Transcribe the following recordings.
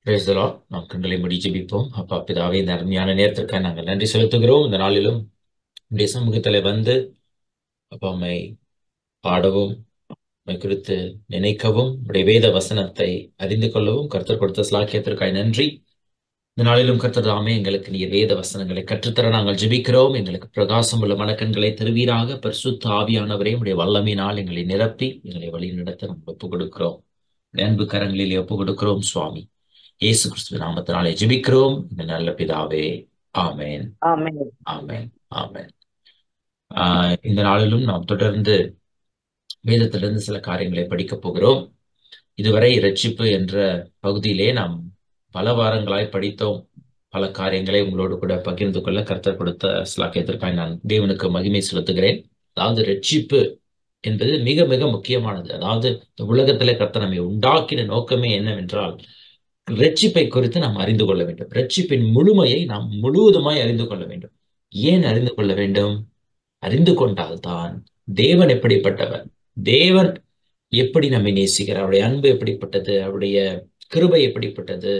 Praise the Lord. நாம் கண்களை மூடி ஜெபிப்போம். அப்பா பிதாவே, இந்த அருமையான நேரத்திற்காக நாங்கள் நன்றி செலுத்துகிறோம். இந்த நாளிலும் உடைய சமூகத்தில் வந்து அப்பா உம்மை பாடவும், உம்மை குறித்து நினைக்கவும், உடைய வேத வசனத்தை அறிந்து கொள்ளவும் கர்த்தர் கொடுத்த ஸ்லாக்கியத்திற்காக நன்றி. இந்த நாளிலும் கர்த்தர் தாமே எங்களுக்கு நீர் வேத வசனங்களை கற்றுத்தர நாங்கள் ஜெபிக்கிறோம். எங்களுக்கு பிரகாசம் உள்ள மனக்கண்களை தருவீராக. பரிசுத்த ஆவியானவரே, உடைய வல்லமையினால் எங்களை நிரப்பி எங்களை வழி நடத்த நம்ம ஒப்புக் கொடுக்கிறோம். அன்பு கரங்களிலே ஒப்புக் கொடுக்கிறோம் சுவாமி. இயேசு கிறிஸ்துவின் நாமத்தினாலே ஜெபிக்கிறோம் இந்த நல்ல பிதாவே. ஆமென், ஆமென். ஆமென், ஆமென். இந்த நாளிலும் நாம் தொடர்ந்து வேதத்திலிருந்து சில காரியங்களை படிக்கப் போகிறோம். இதுவரை இரட்சிப்பு என்ற பகுதியிலே நாம் பல வாரங்களாய் படித்தோம். பல காரியங்களை உங்களோடு கூட பகிர்ந்து கொள்ள கர்த்தர் கொடுத்த ஸ்லாக்கியத்திற்காக நான் தேவனுக்கு மகிமை செலுத்துகிறேன். அதாவது இரட்சிப்பு என்பது மிக மிக முக்கியமானது. அதாவது இந்த உலகத்திலே கர்த்தர் நம்மை உண்டாக்கின நோக்கமே என்னவென்றால், இரட்சிப்பை குறித்து நாம் அறிந்து கொள்ள வேண்டும். இரட்சிப்பின் முழுமையை நாம் முழுவதுமாய் அறிந்து கொள்ள வேண்டும். ஏன் அறிந்து கொள்ள வேண்டும்? அறிந்து கொண்டால்தான் தேவன் எப்படிப்பட்டவர், தேவன் எப்படி நம்மை நேசிக்கிறார், அவருடைய அன்பு எப்படிப்பட்டது, அவருடைய கிருபை எப்படிப்பட்டது,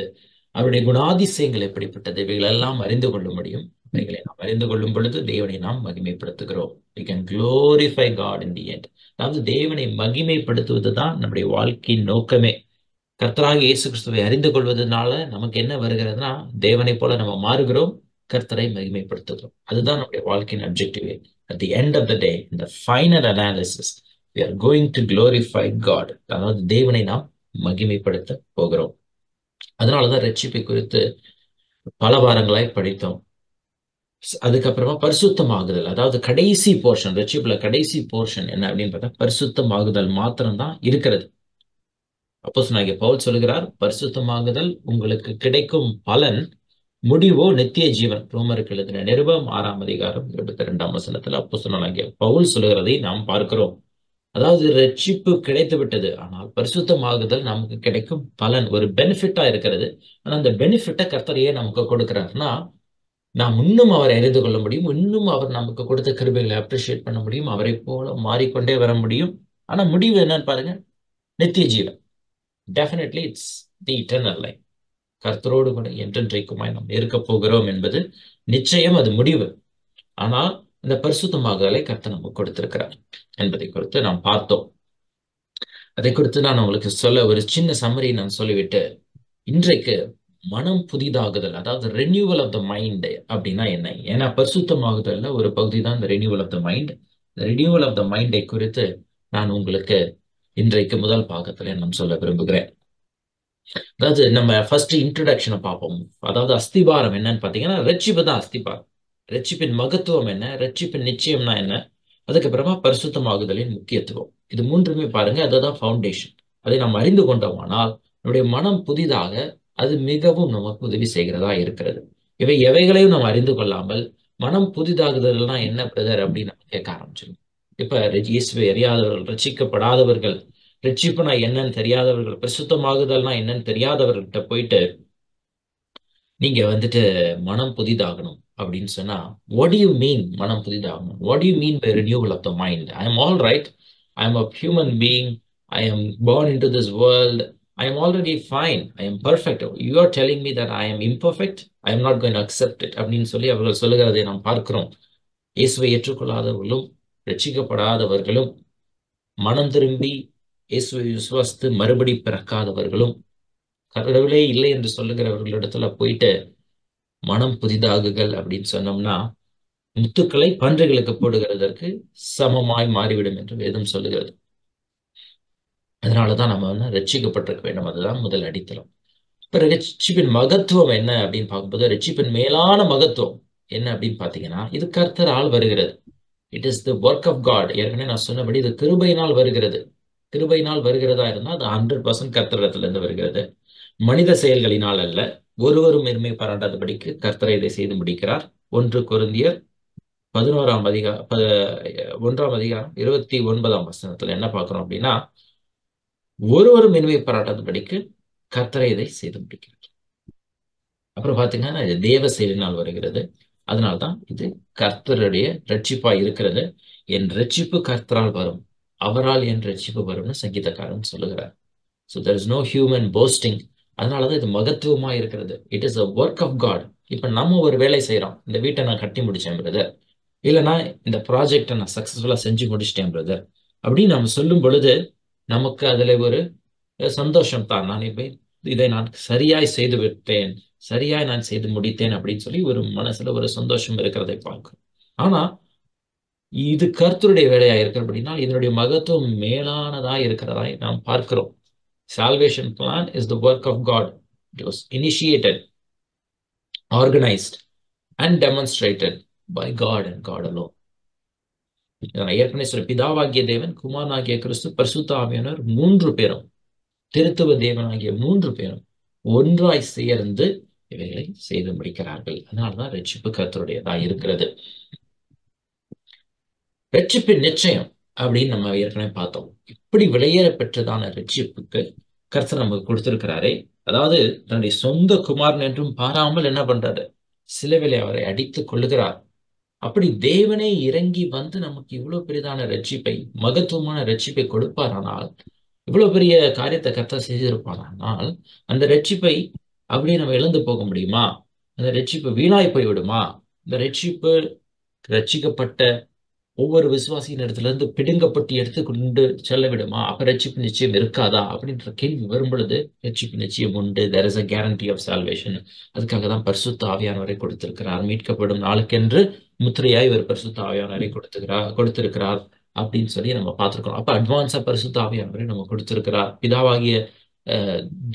அவருடைய குணாதிசயங்கள் எப்படிப்பட்டது, இவைகள் எல்லாம் அறிந்து கொள்ள முடியும். இவைகளை நாம் அறிந்து கொள்ளும் பொழுது தேவனை நாம் மகிமைப்படுத்துகிறோம். We can glorify God in the end. அதாவது தேவனை மகிமைப்படுத்துவதுதான் நம்முடைய வாழ்க்கையின் நோக்கமே. கர்த்தராகிய இயேசு கிறிஸ்துவை அறிந்து கொள்வதனால நமக்கு என்ன வருகிறதுனா, தேவனை போல நம்ம மாறுகிறோம், கர்த்தரை மகிமைப்படுத்துகிறோம். அதுதான் நம்முடைய வாழ்க்கையின் objective. At the end of the day, in the final analysis, we are going to glorify God. அதாவது தேவனை நாம் மகிமைப்படுத்த போகிறோம். அதனாலதான் ரட்சிப்பை குறித்து பல வாரங்களாய் படித்தோம். அதுக்கப்புறமா பரிசுத்தமாகுதல், அதாவது கடைசி போர்ஷன், ரட்சிப்புல கடைசி போர்ஷன் என்ன அப்படின்னு பார்த்தா பரிசுத்தமாகுதல் மாத்திரம்தான் இருக்கிறது. அப்போஸ்தலனாகிய பவுல் சொல்கிறார், பரிசுத்தமாகுதல் உங்களுக்கு கிடைக்கும் பலன் முடிவோ நித்திய ஜீவன். ரோமருக்கு எழுதின நிருபம் 6 அதிகாரம் 22 அப்போஸ்தலனாகிய பவுல் சொல்லுகிறதை நாம் பார்க்கிறோம். அதாவது ரட்சிப்பு கிடைத்து விட்டது, ஆனால் பரிசுத்தமாகுதல் நமக்கு கிடைக்கும் பலன் ஒரு பெனிஃபிட்டா இருக்கிறது. ஆனா அந்த பெனிஃபிட்டை கர்த்தர் ஏன் நமக்கு கொடுக்கிறார்னா, நாம் இன்னும் அவரை அறிந்து கொள்ள முடியும், இன்னும் அவர் நமக்கு கொடுத்த கிருபைகளை அப்ரிஷியேட் பண்ண முடியும், அவரை போல மாறிக்கொண்டே வர முடியும். ஆனா முடிவு என்னன்னு பாருங்க, நித்திய ஜீவன். Definitely it's the eternal life. கர்த்தரோடு கூட என்றென்றைக்குமாய் நாம் இருக்க போகிறோம் என்பது நிச்சயம், அது முடிவு. ஆனால் இந்த பரிசுத்தமாகுதலை கர்த்தர் நமக்கு கொடுத்திருக்கிறார் என்பதை குறித்து நாம் பார்த்தோம். அதை குறித்து நான் உங்களுக்கு சொல்ல ஒரு சின்ன சம்மரி நான் சொல்லிவிட்டு, இன்றைக்கு மனம் புதிதாகுதல், அதாவது ரெனியூவல் ஆஃப் த மைண்ட் அப்படின்னா என்ன? ஏன்னா பரிசுத்தமாகுதல்ல ஒரு பகுதி தான் இந்த renewal of the mind. Renewal of the மைண்டை குறித்து நான் உங்களுக்கு இன்றைக்கு முதல் பாகத்துல நான் சொல்ல விரும்புகிறேன். அதாவது நம்ம ஃபர்ஸ்ட் இன்ட்ரடக்ஷனை பார்ப்போம். அதாவது அஸ்திபாரம் என்னன்னு பார்த்தீங்கன்னா, ரட்சிப்பு தான் அஸ்திபாரம். ரட்சிப்பின் மகத்துவம் என்ன, ரட்சிப்பின் நிச்சயம்னா என்ன, அதுக்கப்புறமா பரிசுத்தமாகுதலின் முக்கியத்துவம். இது மூன்றுமே பாருங்க, அதுதான் ஃபவுண்டேஷன். அதை நாம் அறிந்து கொண்டோமானால் நம்முடைய மனம் புதிதாக அது மிகவும் நமக்கு உதவி செய்கிறதா இருக்கிறது. எவைகளையும் நாம் அறிந்து கொள்ளாமல் மனம் புதிதாகுதல்னா என்ன பிரதர் அப்படின்னு நம்ம கேட்க ஆரம்பிச்சிடும். இப்ப இயேசுவை அறியாதவர்கள், ரட்சிக்கப்படாதவர்கள், ரட்சிப்புனா என்னன்னு தெரியாதவர்கள், பரிசுத்தமாகுதல்னா என்னன்னு தெரியாதவர்கள்ட்ட போயிட்டு நீங்க வந்துட்டு மனம் புதிதாகணும் அப்படின்னு சொன்னா, what do you mean மனம் புதிதாகணும்? What do you mean by renewal of the mind? I am all right. I am a human being. I am born into this world. I am already fine. I am perfect. You are telling me that I am imperfect. I am not going to accept it அப்படின்னு சொல்லி அவர்கள் சொல்லுகிறதை நாம் பார்க்கிறோம். இயேசுவை ஏற்றுக்கொள்ளாதவர்களும் ரட்சிக்கப்படாதவர்களும் மனம் திரும்பி இயேசுவை விசுவாசித்து மறுபடி பிறக்காதவர்களும் கடவுளே இல்லை என்று சொல்லுகிறவர்களிடத்துல போயிட்டு மனம் புதிதாகுகள் அப்படின்னு சொன்னோம்னா, முத்துக்களை பன்றிகளுக்கு போடுகிறதற்கு சமமாய் மாறிவிடும் என்று வேதம் சொல்லுகிறது. அதனாலதான் நம்ம ரட்சிக்கப்பட்டிருக்க வேண்டும். அதுதான் முதல் அடித்தளம். இப்ப ரட்சிப்பின் மகத்துவம் என்ன அப்படின்னு பார்க்கும்போது, ரட்சிப்பின் மேலான மகத்துவம் என்ன அப்படின்னு பாத்தீங்கன்னா, இது கர்த்தரால் வருகிறது. It is the work of God. ஏற்கனவே நான் சொன்னபடி இது கிருபையினால் வருகிறது. கிருபையினால் வருகிறதா இருந்தா அது 100% கர்த்தரிடத்துல இருந்து வருகிறது, மனித செயல்களினால் அல்ல. ஒருவரும் பெருமை பாராட்டாதபடிக்கு கர்த்தரை இதை செய்து முடிக்கிறார். 1 கொரிந்தியர் 1 அதிகாரம் 29 என்ன பார்க்கிறோம் அப்படின்னா, ஒருவரும் பெருமை பாராட்டாதபடிக்கு கர்த்தரை இதை செய்து முடிக்கிறார். அப்புறம் பாத்தீங்கன்னா இது தேவ செயலினால் வருகிறது. அதனால்தான் இது கர்த்தருடைய ரட்சிப்பா இருக்கிறது. என் ரட்சிப்பு கர்த்தரால் வரும், அவரால் என் ரட்சிப்பு வரும்னு சங்கீதக்காரன் சொல்லுகிறார். So there is no human boasting. அதனாலதான் இது மகத்துவமா இருக்கிறது. It is a work of God. இப்ப நம்ம ஒரு வேலை செய்யறோம். இந்த வீட்டை நான் கட்டி முடிச்சேன் பிரதர், இல்லைன்னா இந்த ப்ராஜெக்டை நான் சக்சஸ்ஃபுல்லா செஞ்சு முடிச்சிட்டேன் பிரதர் அப்படின்னு நம்ம சொல்லும் பொழுது நமக்கு அதுல ஒரு சந்தோஷம் தான். நான் இப்ப இதை நான் சரியாய் செய்து விட்டேன், சரியாய் நான் செய்து முடித்தேன் அப்படின்னு சொல்லி ஒரு மனசுல ஒரு சந்தோஷம் இருக்கிறதை பார்க்கும். ஆனா இது கர்த்தருடைய வேலையா இருக்கிறபடினால் இதனுடைய மகத்துவம் மேலானதா இருக்கிறதா நாம் பார்க்கிறோம். Salvation plan is the work of God. It was initiated, organized, and demonstrated by God and God alone. நான் ஏற்கனவே சொல்ல, பிதாவாகிய தேவன், குமாரனாகிய கிறிஸ்து, பரிசுத்த ஆவியானவர் மூன்று பேரும், திருத்துவ தேவனாகிய மூன்று பேரும் ஒன்றாய் சேர்ந்து இவைகளை செய்து முடிக்கிறார்கள். அதனால்தான் ரட்சிப்பு கர்த்தருடையதா இருக்கிறது. ரட்சிப்பின் நிச்சயம் அப்படின்னு நம்ம ஏற்கனவே பார்த்தோம். இப்படி விலையேற பெற்றதான ரட்சிப்புக்கு கர்த்தர் நமக்கு கொடுத்திருக்கிறாரே, அதாவது தன்னுடைய சொந்த குமாரன் என்றும் பாராமல் என்ன பண்றாரு, சிலுவையிலே அவரை அடித்துக் கொள்ளுகிறார். அப்படி தேவனே இறங்கி வந்து நமக்கு இவ்வளவு பெரிதான ரட்சிப்பை, மகத்துவமான ரட்சிப்பை கொடுப்பாரானால், இவ்வளவு பெரிய காரியத்தை கர்த்தர் செய்திருப்பாரானால், அந்த ரட்சிப்பை அப்படியே நம்ம இழந்து போக முடியுமா? அந்த ரட்சிப்பு வீணாய் போய்விடுமா? இந்த ரட்சிப்பு ரட்சிக்கப்பட்ட ஒவ்வொரு விசுவாசியின் இடத்துல இருந்து பிடுங்கப்பட்டு எடுத்துக்கொண்டு செல்ல விடுமா? அப்ப ரட்சிப்பு நிச்சயம் இருக்காதா அப்படின்ற கேள்வி வரும் பொழுது, ரட்சிப்பு நிச்சயம் உண்டு. there is a guarantee of salvation. அதுக்காக தான் பரிசுத்த ஆவியானவரை கொடுத்திருக்கிறார். மீட்கப்படும் நாளுக்கென்று முத்திரையாய் ஒரு பரிசுத்த ஆவியானவரை கொடுத்திருக்கிறார் அப்படின்னு சொல்லி நம்ம பார்த்திருக்கோம். அப்ப அட்வான்ஸா பரிசுத்த ஆவியானவரை நம்ம கொடுத்திருக்கிறார். பிதாவாகிய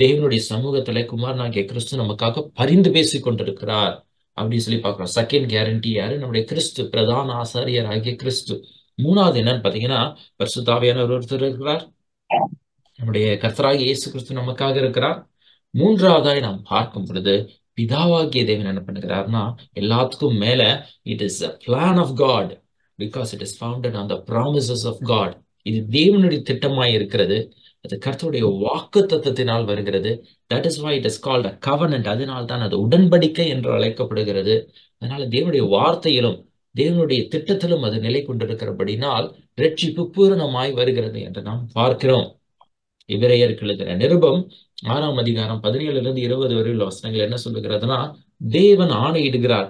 தேவனுடைய சமூகத்திலே குமாரனாகிய கிறிஸ்து நமக்காக பரிந்து பேசிக் கொண்டிருக்கிறார் அப்படின்னு சொல்லி பார்க்கிறோம். செகண்ட் கேரண்டி யாரு? நம்முடைய கிறிஸ்து, பிரதான ஆசாரியர் ஆகிய கிறிஸ்து. மூணாவது என்னன்னு பாத்தீங்கன்னா, பரிசுத்த ஆவியானவர் ஒருத்தர் இருக்கிறார், நம்முடைய கர்த்தராகிய இயேசு கிறிஸ்து நமக்காக இருக்கிறார். மூன்றாவதாய் நாம் பார்க்கும் பொழுது பிதாவாகிய தேவன் என்ன பண்ணுகிறார்னா, எல்லாத்துக்கும் மேல it is a plan of God because it is founded on the promises of God. இது தேவனுடைய திட்டமாய் இருக்கிறது. அது கர்த்தருடைய வாக்கு தத்தத்தினால் வருகிறது. That is why it is called a covenant. அதனால் தான் அது உடன்படிக்கை என்று அழைக்கப்படுகிறது. அதனால தேவனுடைய வார்த்தையிலும் தேவனுடைய திட்டத்திலும் அது நிலை கொண்டிருக்கிறபடினால் ரட்சிப்பு பூரணமாய் வருகிறது என்று நாம் பார்க்கிறோம். எபிரேயருக்கு எழுதின நிருபம் 6ஆம் அதிகாரம் 17 20 வரை உள்ள வசனங்கள் என்ன சொல்லுகிறதுனா, தேவன் ஆணையிடுகிறார்.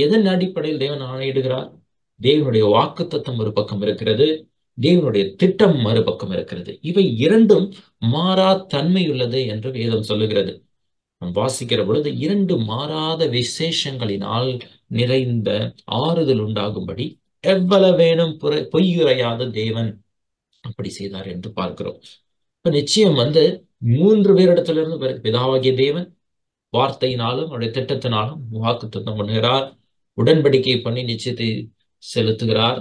எதன் அடிப்படையில் தேவன் ஆணையிடுகிறார்? தேவனுடைய வாக்குத்தத்தம் ஒரு பக்கம் இருக்கிறது, தேவனுடைய திட்டம் மறுபக்கம் இருக்கிறது. இவை இரண்டும் மாறா தன்மையுள்ளது என்று வேதம் சொல்லுகிறது. நாம் வாசிக்கிற பொழுது இரண்டு மாறாத விசேஷங்களினால் நிறைந்த ஆறுதல் உண்டாகும்படி எவ்வளவேனும் பொய்யுரையாத தேவன் அப்படி செய்தார் என்று பார்க்கிறோம். இப்ப நிச்சயம் மூன்று பேரிடத்திலிருந்து வருது. பிதாவாகிய தேவன் வார்த்தையினாலும் அவருடைய திட்டத்தினாலும் வாக்குத்தத்தம் பண்ணுகிறார், உடன்படிக்கை பண்ணி நிச்சயத்தை செலுத்துகிறார்.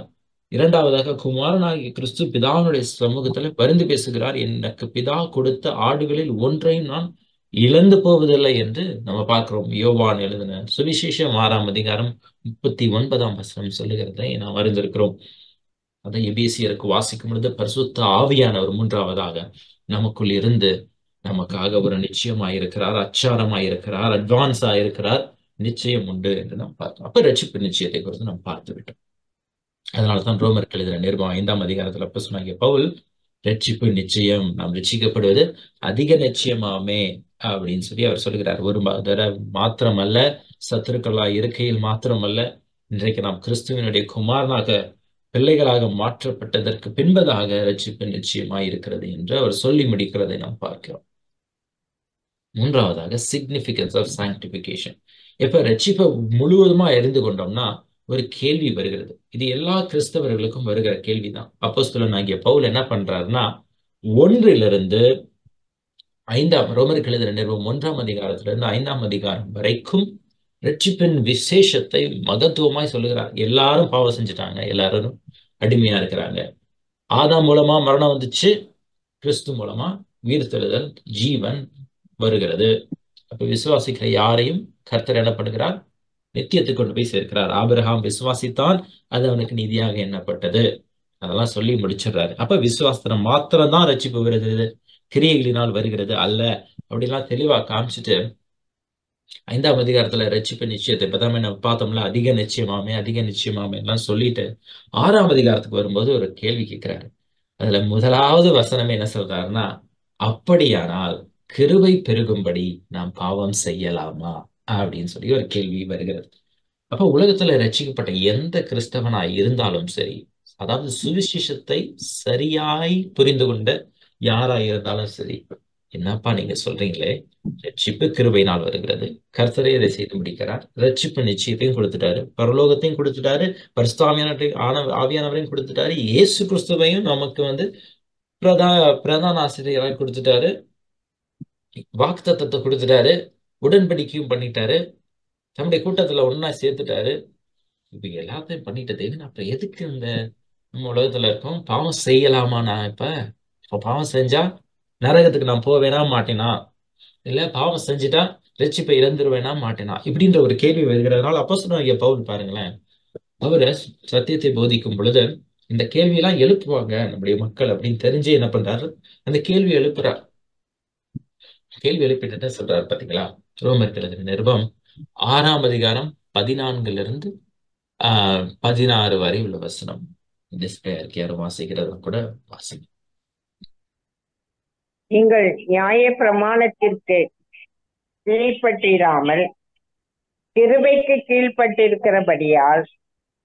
இரண்டாவதாக குமாரனாகிய கிறிஸ்து பிதாவினுடைய சமூகத்துல பரிந்து பேசுகிறார். எனக்கு பிதா கொடுத்த ஆடுகளில் ஒன்றையும் நான் இழந்து போவதில்லை என்று நம்ம பார்க்கிறோம். யோவான் எழுதின சுவிசேஷம் 6ஆம் அதிகாரம் 39ஆம் வசனம் சொல்லுகிறதை நாம் அறிந்திருக்கிறோம். அதை எபேசியருக்கு வாசிக்கும் பொழுது பரிசுத்த ஆவியானவர் மூன்றாவதாக நமக்குள் இருந்து நமக்காக ஒரு நிச்சயமாயிருக்கிறார், அச்சாரமாயிருக்கிறார், அட்வான்ஸா இருக்கிறார். நிச்சயம் உண்டு என்று நாம் பார்த்தோம். அப்ப ரட்சிப்பு நிச்சயத்தை குறித்து நாம் பார்த்து விட்டோம். அதனால்தான் ரோமருக்கு எழுதின நிருபம் 5ஆம் அதிகாரத்துல அப்போஸ்தலனாகிய பவுல், ரட்சிப்பு நிச்சயம், நாம் ரட்சிக்கப்படுவது அதிக நிச்சயமாமே அப்படின்னு சொல்லி அவர் சொல்லுகிறார். ஒரு தடவை மாத்திரமல்ல, சத்துருக்களா இருக்கையில் மாத்திரமல்ல, இன்றைக்கு நாம் கிறிஸ்துவனுடைய குமாரனாக பிள்ளைகளாக மாற்றப்பட்டதற்கு பின்பதாக ரட்சிப்பு நிச்சயமாய் இருக்கிறது என்று அவர் சொல்லி முடிக்கிறதை நாம் பார்க்கிறோம். மூன்றாவதாக சிக்னிபிகன்ஸ் ஆஃப் சாங்டிபிகேஷன். இப்ப ரட்சிப்பை முழுவதுமா அறிந்து கொண்டோம்னா ஒரு கேள்வி வருகிறது. இது எல்லா கிறிஸ்தவர்களுக்கும் வருகிற கேள்விதான். அப்போஸ்தலனாகிய பவுல் என்ன பண்றாருன்னா, 1 ரோமருக்கு எழுதின நிருபம் 1ஆம் அதிகாரத்திலிருந்து 5ஆம் அதிகாரம் வரைக்கும் ரட்சிப்பின் விசேஷத்தை மகத்துவமாய் சொல்லுகிறார். எல்லாரும் பாவம் செஞ்சுட்டாங்க, எல்லாரும் அடிமையா இருக்கிறாங்க. ஆதாம் மூலமா மரணம் வந்துச்சு, கிறிஸ்து மூலமா உயிர்த்தெழுதல், ஜீவன் வருகிறது. அப்ப விசுவாசிக்கிற யாரையும் கர்த்தர் என்ன பண்ணுகிறார்? நித்தியத்துக்கு கொண்டு போய் சேர்க்கிறார். ஆபிரகாம் விசுவாசித்தான், அது அவனுக்கு நீதியாக எண்ணப்பட்டது. அதெல்லாம் சொல்லி முடிச்சிடுறாரு. அப்ப விசுவாசத்தின மாத்திரம் தான் ரட்சிப்பு வருகிறது, கிரியைகளினால் வருகிறது அல்ல அப்படிலாம் தெளிவா காமிச்சிட்டு 5ஆம் அதிகாரத்துல ரட்சிப்பு நிச்சயத்தை இப்பதான் நம்ம பார்த்தோம்ல, அதிக நிச்சயமாமே அதிக நிச்சயமாமே எல்லாம் சொல்லிட்டு 6ஆம் அதிகாரத்துக்கு வரும்போது ஒரு கேள்வி கேட்கிறாரு. அதுல முதலாவது வசனமே என்ன சொல்றாருன்னா, அப்படியானால் கிருபை பெருகும்படி நாம் பாவம் செய்யலாமா அப்படின்னு சொல்லி ஒரு கேள்வி வருகிறது. அப்ப உலகத்துல ரட்சிக்கப்பட்ட எந்த கிறிஸ்தவனா இருந்தாலும் சரி, அதாவது சுவிசேஷத்தை சரியாய் புரிந்து கொண்ட யாரா இருந்தாலும் சரி, என்னப்பா நீங்க சொல்றீங்களே, ரட்சிப்பு கிருபையினால் வருகிறது, கர்த்தரே இதை செய்து முடிக்கிறார், ரட்சிப்பு நிச்சயத்தையும் கொடுத்துட்டாரு, பரலோகத்தையும் கொடுத்துட்டாரு, ஆவியானவரையும் கொடுத்துட்டாரு, இயேசு கிறிஸ்துவையும் நமக்கு பிரதா பிரதான ஆசிரியராக கொடுத்துட்டாரு, வாக்குத்தத்தத்தை கொடுத்துட்டாரு, உடன்படிக்கையும் பண்ணிட்டாரு, தம்முடைய கூட்டத்துல ஒன்னா சேர்த்துட்டாரு. இப்ப எல்லாத்தையும் பண்ணிட்ட தேவன் அப்புறம் எதுக்கு நம்ம உலகத்துல இருக்கோம்? பாவம் செய்யலாமா? நான் இப்ப பாவம் செஞ்சா நரகத்துக்கு நான் போவேனா மாட்டேனா? இல்ல பாவம் செஞ்சுட்டா ரட்சிப்பை இழந்துருவேனா மாட்டேனா? இப்படின்ற ஒரு கேள்வி வருகிறதுனால அப்போஸ்தலனாகிய பவுல் பாருங்களேன், அவரு சத்தியத்தை போதிக்கும் பொழுது இந்த கேள்வியெல்லாம் எழுப்புவாங்க நம்முடைய மக்கள் அப்படின்னு தெரிஞ்சு என்ன பண்றாரு, அந்த கேள்வி எழுப்புறார். கேள்வி எழுப்பிட்டு சொல்றாரு பாத்தீங்களா? ரோமருக்கு எழுதின நிருபம் 6ஆம் அதிகாரம் 14 16 வரை உள்ள வசனம். டிஸ்பிளே இருக்கு, யாரும் வாசிக்கிறதா கூட வாசிங்க. நீங்கள் நியாய பிரமாணத்திற்கு கீழ்ப்பட்டிராமல் கிருபைக்கு கீழ்ப்பட்டிருக்கிறபடியால்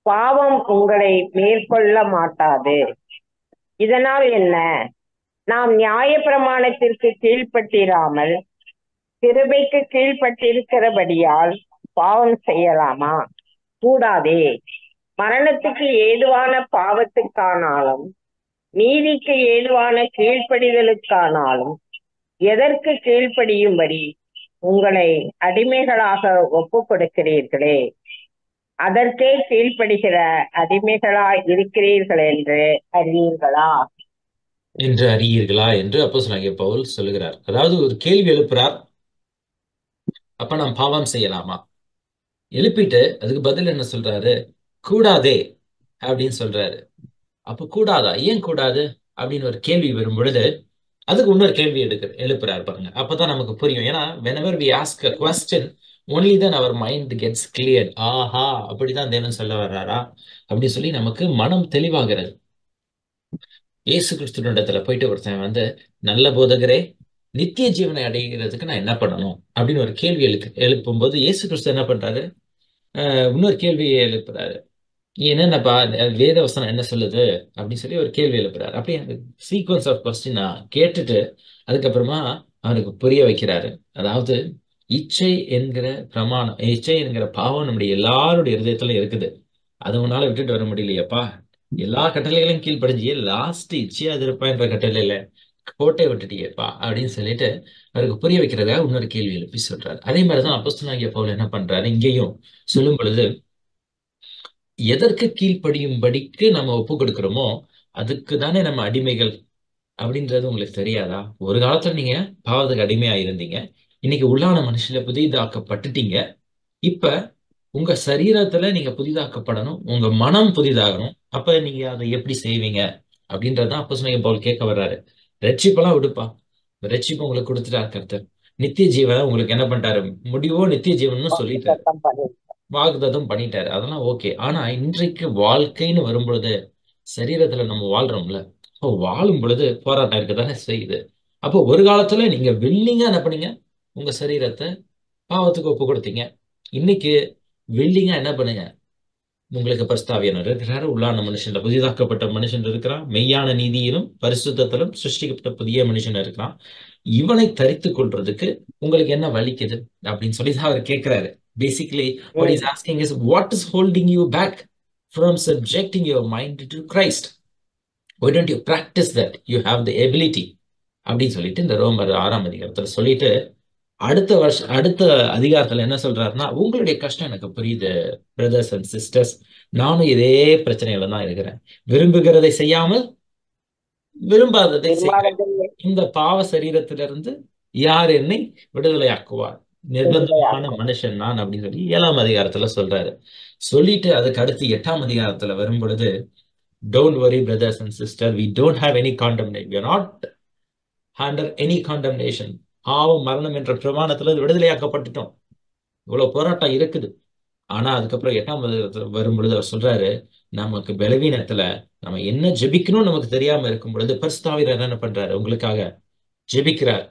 பாவம் உங்களை மேற்கொள்ள மாட்டாது. இதனால் என்ன? நாம் நியாய பிரமாணத்திற்கு கீழ்ப்பட்டிராமல் கிருபைக்கு கீழ்ப்பட்டிருக்கிறபடியால் பாவம் செய்யலாமா? கூடாதே. மரணத்துக்கு ஏதுவான பாவத்துக்கானாலும் நீதிக்கு ஏதுவான கீழ்ப்படிதலுக்கானாலும் எதற்கு கீழ்ப்படியும்படி உங்களை அடிமைகளாக ஒப்பு கொடுக்கிறீர்களே, அதற்கே கீழ்ப்படுகிற அடிமைகளாய் இருக்கிறீர்கள் என்று அறிவீர்களா என்று அப்போஸ்தலனாகிய பவுல் சொல்லுகிறார். அதாவது ஒரு கேள்வி எழுப்புறார், அப்ப நாம் பாவம் செய்யலாமா? எழுப்பிட்டு அதுக்கு பதில் என்ன சொல்றாரு? கூடாதே அப்படின்னு சொல்றாரு. அப்ப கூடாதா? ஏன் கூடாது அப்படின்னு ஒரு கேள்வி வரும் பொழுது அதுக்கு இன்னொரு கேள்வி எழுப்புறாரு பாருங்க. அப்பதான் நமக்கு புரியும். ஏன்னா whenever we ask a question, only then our mind gets cleared. ஆஹா, அப்படிதான் தேவன் சொல்ல வர்றாரா அப்படின்னு சொல்லி நமக்கு மனம் தெளிவாகிறது. இயேசு கிறிஸ்துவினிடத்துல போயிட்டு ஒருத்தன் நல்ல போதகரே, நித்திய ஜீவனை அடைகிறதுக்கு நான் என்ன பண்ணணும் அப்படின்னு ஒரு கேள்வி எழுப்பும்போது இயேசு கிறிஸ்து என்ன பண்றாரு? இன்னொரு கேள்வியை எழுப்புறாரு. என்னென்னப்பா வேத வசனம் என்ன சொல்லுது அப்படின்னு சொல்லி ஒரு கேள்வி எழுப்புறாரு. அப்படி அந்த சீக்வன்ஸ் ஆஃப் கொஸ்டினா கேட்டுட்டு அதுக்கப்புறமா அவனுக்கு புரிய வைக்கிறாரு. அதாவது இச்சை என்கிற பாவம் நம்முடைய எல்லாருடைய இருதயத்துல இருக்குது. அதை உன்னால விட்டுட்டு வர முடியலையப்பா. எல்லா கட்டளைகளையும் கீழ்ப்படிஞ்சியே லாஸ்ட் இச்சையா இருப்பான்ற கட்டளையில கோட்டை விட்டுட்டியேப்பா அப்படின்னு சொல்லிட்டு அவருக்கு புரிய வைக்கிறதுக்காக இன்னொரு கேள்வி எழுப்பி சொல்றாரு. அதே மாதிரிதான் அப்போஸ்தலனாகிய பவுல் என்ன பண்றாரு இங்கேயும் சொல்லும் பொழுது, எதற்கு கீழ்ப்படியும்படிக்கு நம்ம ஒப்பு கொடுக்கிறோமோ அதுக்கு தானே நம்ம அடிமைகள் அப்படின்றது உங்களுக்கு தெரியாதா? ஒரு காலத்துல நீங்க பாவத்துக்கு அடிமையா இருந்தீங்க, இன்னைக்கு உள்ளான மனுஷில புதிதாக்கப்பட்டுட்டீங்க. இப்ப உங்க சரீரத்துல நீங்க புதிதாக்கப்படணும், உங்க மனம் புதிதாகணும். அப்ப நீங்க அதை எப்படி செய்வீங்க அப்படின்றதான் அப்போஸ்தலனாகிய பவுல் கேட்க வர்றாரு. ரட்சிப்பெல்லாம் விடுப்பா, ரட்சிப்பு உங்களுக்கு கொடுத்துட்டாரு கர்த்தர். நித்திய ஜீவனை உங்களுக்கு என்ன பண்ணிட்டாரு? முடிவோ நித்திய ஜீவன் சொல்லிட்டாரு, வாக்குத்தத்தம் பண்ணி வாக்குத்தத்தம் பண்ணிட்டாரு. அதெல்லாம் ஓகே. ஆனா இன்றைக்கு வாழ்க்கைன்னு வரும்பொழுது சரீரத்துல நம்ம வாழ்றோம்ல, அப்போ வாழும் பொழுது போராட்டம் இருக்கதானே செய்யுது. அப்போ ஒரு காலத்துல நீங்க வில்லிங்கா என்ன பண்ணீங்க? உங்க சரீரத்தை பாவத்துக்கு ஒப்பு கொடுத்தீங்க. இன்னைக்கு வில்லிங்கா என்ன பண்ணுங்க? உங்களுக்கு பரிசுத்தாவியானவர் இருக்கிறாரு, உள்ளான மனுஷன் புதிதாக்கப்பட்ட மனுஷன் இருக்கிறான், மெய்யான நீதியிலும் பரிசுத்தத்திலும் சிருஷ்டிக்கப்பட்ட புதிய மனுஷன் இருக்கிறான். இவனை தரித்துக் கொள்றதுக்கு உங்களுக்கு என்ன வலிக்குது அப்படின்னு சொல்லி தான் அவர் கேட்கிறாரு. Basically, what he's asking is, what is holding you back from subjecting your mind to Christ? Why don't you practice that? You have the ability. அப்படின்னு சொல்லிட்டு இந்த ரோமர் 6ஆம் அதிகாரத்துல சொல்லிட்டு அடுத்த அதிகாரத்துல என்ன சொல்றாருன்னா, உங்களுடைய கஷ்டம் எனக்கு புரியுது பிரதர்ஸ் அண்ட் சிஸ்டர்ஸ், நானும் இதே பிரச்சனையில தான் இருக்கிறேன். விரும்புகிறதை செய்யாமல் விரும்பாததை செய்கிறேன். இந்த பாவ சரீரத்திலிருந்து யார் என்னை விடுதலையாக்குவார்? நிர்பந்தமான மனுஷன் நான் அப்படின்னு சொல்லி 7ஆம் அதிகாரத்துல சொல்றாரு. சொல்லிட்டு அதுக்கு அடுத்து 8ஆம் அதிகாரத்துல வரும் பொழுது, don't worry brothers and sister, we don't have any condemnation, we are not under any condemnation. பாவம் மரணம் என்ற பிரமாணத்துல விடுதலையாக்கப்பட்டுட்டோம். இவ்வளவு போராட்டம் இருக்குது. ஆனா அதுக்கப்புறம் 8ஆம் அதிகாரத்துல வரும் பொழுது அவர் சொல்றாரு, நமக்கு பலவீனத்துல நம்ம என்ன ஜெபிக்கணும் நமக்கு தெரியாம இருக்கும் பொழுது பரிசுத்த ஆவியானவர் என்ன பண்றாரு? உங்களுக்காக ஜெபிக்கிறார்.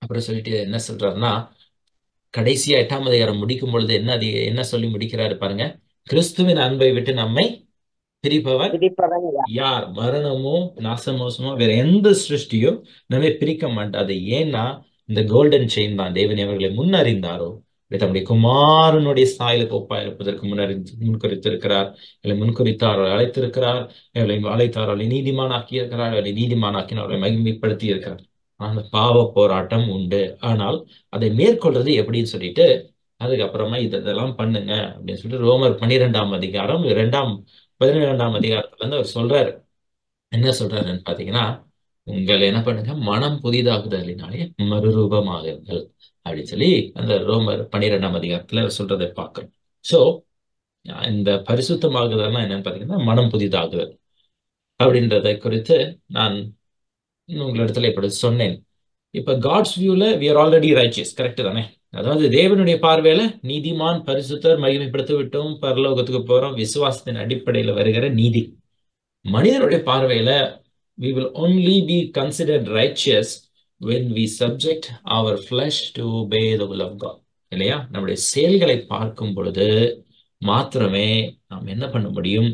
அப்புறம் சொல்லிட்டு என்ன சொல்றாருன்னா, கடைசியா 8ஆம் அதிகாரம் முடிக்கும் பொழுது என்ன சொல்லி முடிக்கிறாரு பாருங்க. கிறிஸ்துவின் அன்பை விட்டு நம்மை பிரிப்பவர் பிடிப்பவன் யார்? யார்? மரணமோ நாசமோசமோ வேற எந்த சிருஷ்டியும் நம்மை பிரிக்க மாட்டாது. ஏன்னா இந்த கோல்டன் செயின் தான். தேவன் அவர்களை முன்னறிந்தாரோ தம்முடைய குமாரனுடைய சாயலுக்கு ஒப்பா இருப்பதற்கு முன்குறித்திருக்கிறார். இல்லை முன்குறித்தார், அவரை அழைத்திருக்கிறார். அவளை அழைத்தார், அவளை நீதிமானாக்கி இருக்கிறார். அவளை நீதிமானாக்கி அவளை மகிமைப்படுத்தி இருக்கிறார். அந்த பாவ போராட்டம் உண்டு. ஆனால் அதை மேற்கொள்றது எப்படின்னு சொல்லிட்டு அதுக்கப்புறமா இதெல்லாம் பண்ணுங்க அப்படின்னு சொல்லிட்டு ரோமர் 12ஆம் அதிகாரம் 17ஆம் அதிகாரத்துல இருந்து அவர் சொல்றாரு. என்ன சொல்றாருன்னு பாத்தீங்கன்னா, உங்களை என்ன பண்ணுங்க, மனம் புதிதாகுதலினாலே மறுரூபமாகுங்கள் அப்படின்னு சொல்லி அந்த ரோமர் 12ஆம் அதிகாரத்துல அவர் சொல்றதை பார்க்கிறோம். சோ இந்த பரிசுத்தமாகுதல்னா என்னன்னு பாத்தீங்கன்னா, மனம் புதிதாகுதல் அப்படின்றதை குறித்து நான் உங்களிடத்துல இப்படி சொன்னேன். இப்ப காட்ஸ் வியூல we are already righteous, correct தானே? அதாவது தேவனுடைய பார்வையில நீதிமான், பரிசுத்தர், மகிமைப்படுத்த விட்டோம், பரலோகத்துக்கு போறோம், விசுவாசத்தின் அடிப்படையில வருகிற நீதி. மனிதனுடைய பார்வையில we will only be considered righteous when we subject our flesh to obey the will of God. இல்லையா? நம்முடைய செயல்களை பார்க்கும் பொழுது மாத்திரமே நாம் என்ன பண்ண முடியும்?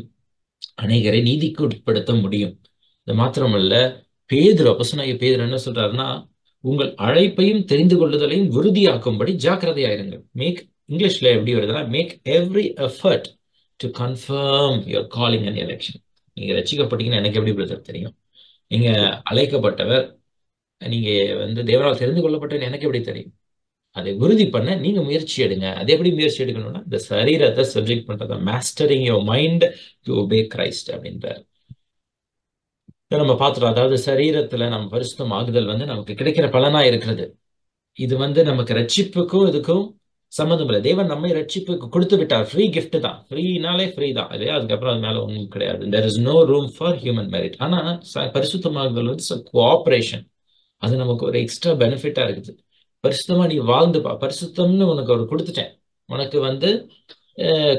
அநேகரை நீதிக்கு உட்படுத்த முடியும். இது மாத்திரமல்ல, அப்போஸ்தலனாகிய பேதுரு என்ன சொல்றாருன்னா, உங்கள் அழைப்பையும் தெரிந்து கொள்ளுதலையும் உறுதியாக்கும்படி ஜாக்கிரதையாயிருங்கள். இங்கிலீஷ்ல எப்படி வருதுன்னா, make every effort to confirm your calling and election. நீங்க ரட்சிக்கப்பட்டீங்கன்னு எனக்கு எப்படி பிரதர் தெரியும்? நீங்க அழைக்கப்பட்டவர், நீங்க தேவனால் தெரிந்து கொள்ளப்பட்டவர் எனக்கு எப்படி தெரியும்? அதை உறுதி பண்ண நீங்க முயற்சி எடுங்க. அது எப்படி முயற்சி எடுக்கணும்னா, இந்த சரீரத்தை சப்ஜெக்ட் பண்றத, mastering your mind to obey Christ அப்படின்றார். நம்ம பார்த்துட்டோம். அதாவது சரீரத்துல நம்ம பரிசுத்தம் ஆகுதல் நமக்கு கிடைக்கிற பலனா இருக்கிறது. இது நமக்கு ரட்சிப்புக்கும் இதுக்கும் சம்மந்தம் இல்லை. தேவன் நம்மை ரட்சிப்புக்கு கொடுத்து விட்டார். ஃப்ரீ கிஃப்ட் தான். ஃப்ரீனாலே ஃப்ரீ தான் இல்லையா? அதுக்கப்புறம் அது மேல ஒன்றும் கிடையாது. There is no room for human merit. ஆனா பரிசுத்தமாகுதல் கோஆபரேஷன். அது நமக்கு ஒரு எக்ஸ்ட்ரா பெனிஃபிட்டா இருக்குது. பரிசுத்தமா நீ வாழ்ந்துப்பா. பரிசுத்தம்னு உனக்கு ஒரு கொடுத்துட்டேன். உனக்கு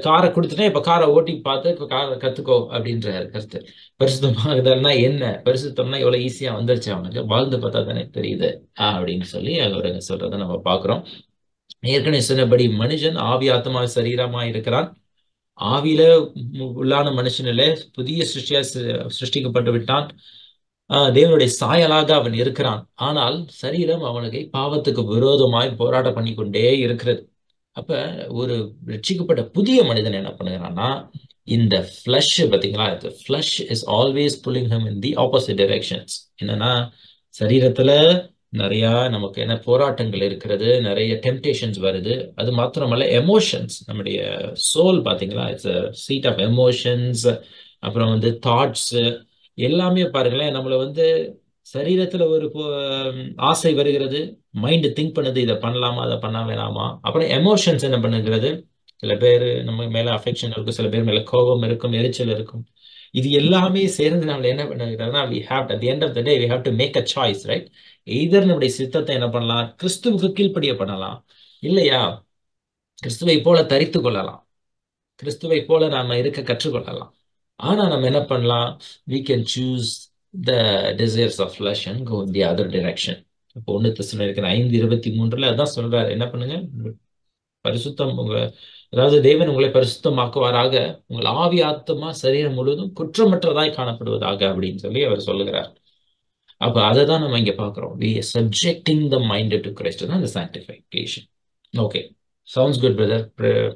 காரை கொடுத்துட்டேன். இப்ப காரை ஓட்டி பார்த்து இப்ப காரை கத்துக்கோ அப்படின்ற கருத்து. பரிசுத்தமாகுதல்னா என்ன? பரிசுத்தம்னா எவ்வளவு ஈஸியா வந்துருச்சு அவனுக்கு. வாழ்ந்து பார்த்தா தானே தெரியுது அப்படின்னு சொல்லி அவர் சொல்றதை நம்ம பார்க்கிறோம். ஏற்கனவே சொன்னபடி மனுஷன் ஆவி, ஆத்மா, சரீரமா இருக்கிறான். ஆவியில உள்ளான மனுஷனிலே புதிய சிருஷ்டியா சிருஷ்டிக்கப்பட்டு விட்டான். தேவனுடைய சாயலாக அவன் இருக்கிறான். ஆனால் சரீரம் அவனுக்கு பாவத்துக்கு விரோதமாய் போராட்டம் பண்ணி கொண்டே இருக்கிறது. அப்ப ஒரு ரட்சிக்கப்பட்ட புதிய மனிதன் என்ன பண்ணுகிறான்னா, இந்த ஃபிளஷ் பாத்தீங்களா, flesh is always pulling him in the opposite directions. என்னன்னா, சரீரத்துல நிறைய நமக்கு என்ன போராட்டங்கள் இருக்கிறது, நிறைய டெம்டேஷன்ஸ் வருது. அது மாத்திரமல்ல, எமோஷன்ஸ், நம்முடைய சோல் பாத்தீங்களா, இட்ஸ் சீட் ஆஃப் எமோஷன்ஸ். அப்புறம் தாட்ஸ் எல்லாமே பாருங்களேன். நம்மள சரீரத்துல ஒரு ஆசை வருகிறது, மைண்ட் திங்க் பண்ணுது, இதை பண்ணலாமா, அதை பண்ண வேணாமா. அப்புறம் எமோஷன்ஸ் என்ன பண்ணுகிறது, சில பேர் நம்ம மேல அஃபெக்ஷன் இருக்கும், சில பேர் மேல கோபம் இருக்கும், எரிச்சல் இருக்கும். இது எல்லாமே சேர்ந்து நம்மள என்ன பண்ணுகிறதுனா, we have at the end of the day we have to make a choice, right? Either நம்முடைய சித்தத்தை என்ன பண்ணலாம், கிறிஸ்துவுக்கு கீழ்ப்படிய பண்ணலாம், இல்லையா கிறிஸ்துவை போல தரித்து கொள்ளலாம், கிறிஸ்துவை போல நாம இருக்க கற்றுக்கொள்ளலாம். ஆனா நம்ம என்ன பண்ணலாம், we can choose the desires of flesh and go in the other direction. இப்போ 1 தெசலோனிக்கர் 5:23 அதான் சொல்றாரு. என்ன பண்ணுங்க, பரிசுத்தம் அதாவது தேவன் உங்களை பரிசுத்தமாக்குவாராக, உங்கள் ஆவி, ஆத்மா, சரீரம் முழுவதும் குற்றமற்றதாய் காணப்படுவதாக அப்படின்னு சொல்லி அவர் சொல்லுகிறார். அப்ப அதை தான் நம்ம இங்க பாக்குறோம். we are subjecting the mind to Christ, தான் the sanctification. Okay, sounds good brother.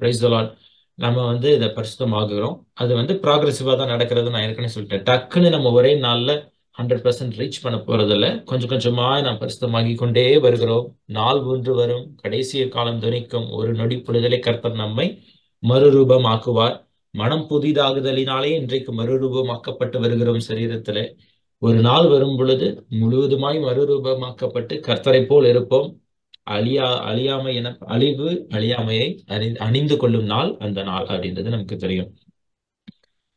Price the Lord. நம்ம இதை பரிசுத்தமாகுறோம். அது ப்ராக்ரெசிவா தான் நடக்கிறது. நான் ஏற்கனவே சொல்லிட்டேன், டக்குன்னு நம்ம ஒரே நாள்ல 100% ரீச் பண்ண போறதில்ல. கொஞ்சம் கொஞ்சமா நாம் பரிசுத்தமாகி கொண்டே வருகிறோம். நாள் ஒன்று வரும், கடைசிய காலம் துணிக்கும், ஒரு நொடி பொழுதலை கர்த்தர் நம்மை மறுரூபமாக்குவார். மனம் புதிதாகுதலினாலே இன்றைக்கு மறுரூபமாக்கப்பட்டு வருகிறோம் சரீரத்திலே. ஒரு நாள் வரும் பொழுது முழுவதுமாய் மறுரூபமாக்கப்பட்டு கர்த்தரை போல் இருப்போம். அழியாமை என அழியாமையை அணிந்து கொள்ளும் நாள் அந்த நாள் அப்படின்றது நமக்கு தெரியும்.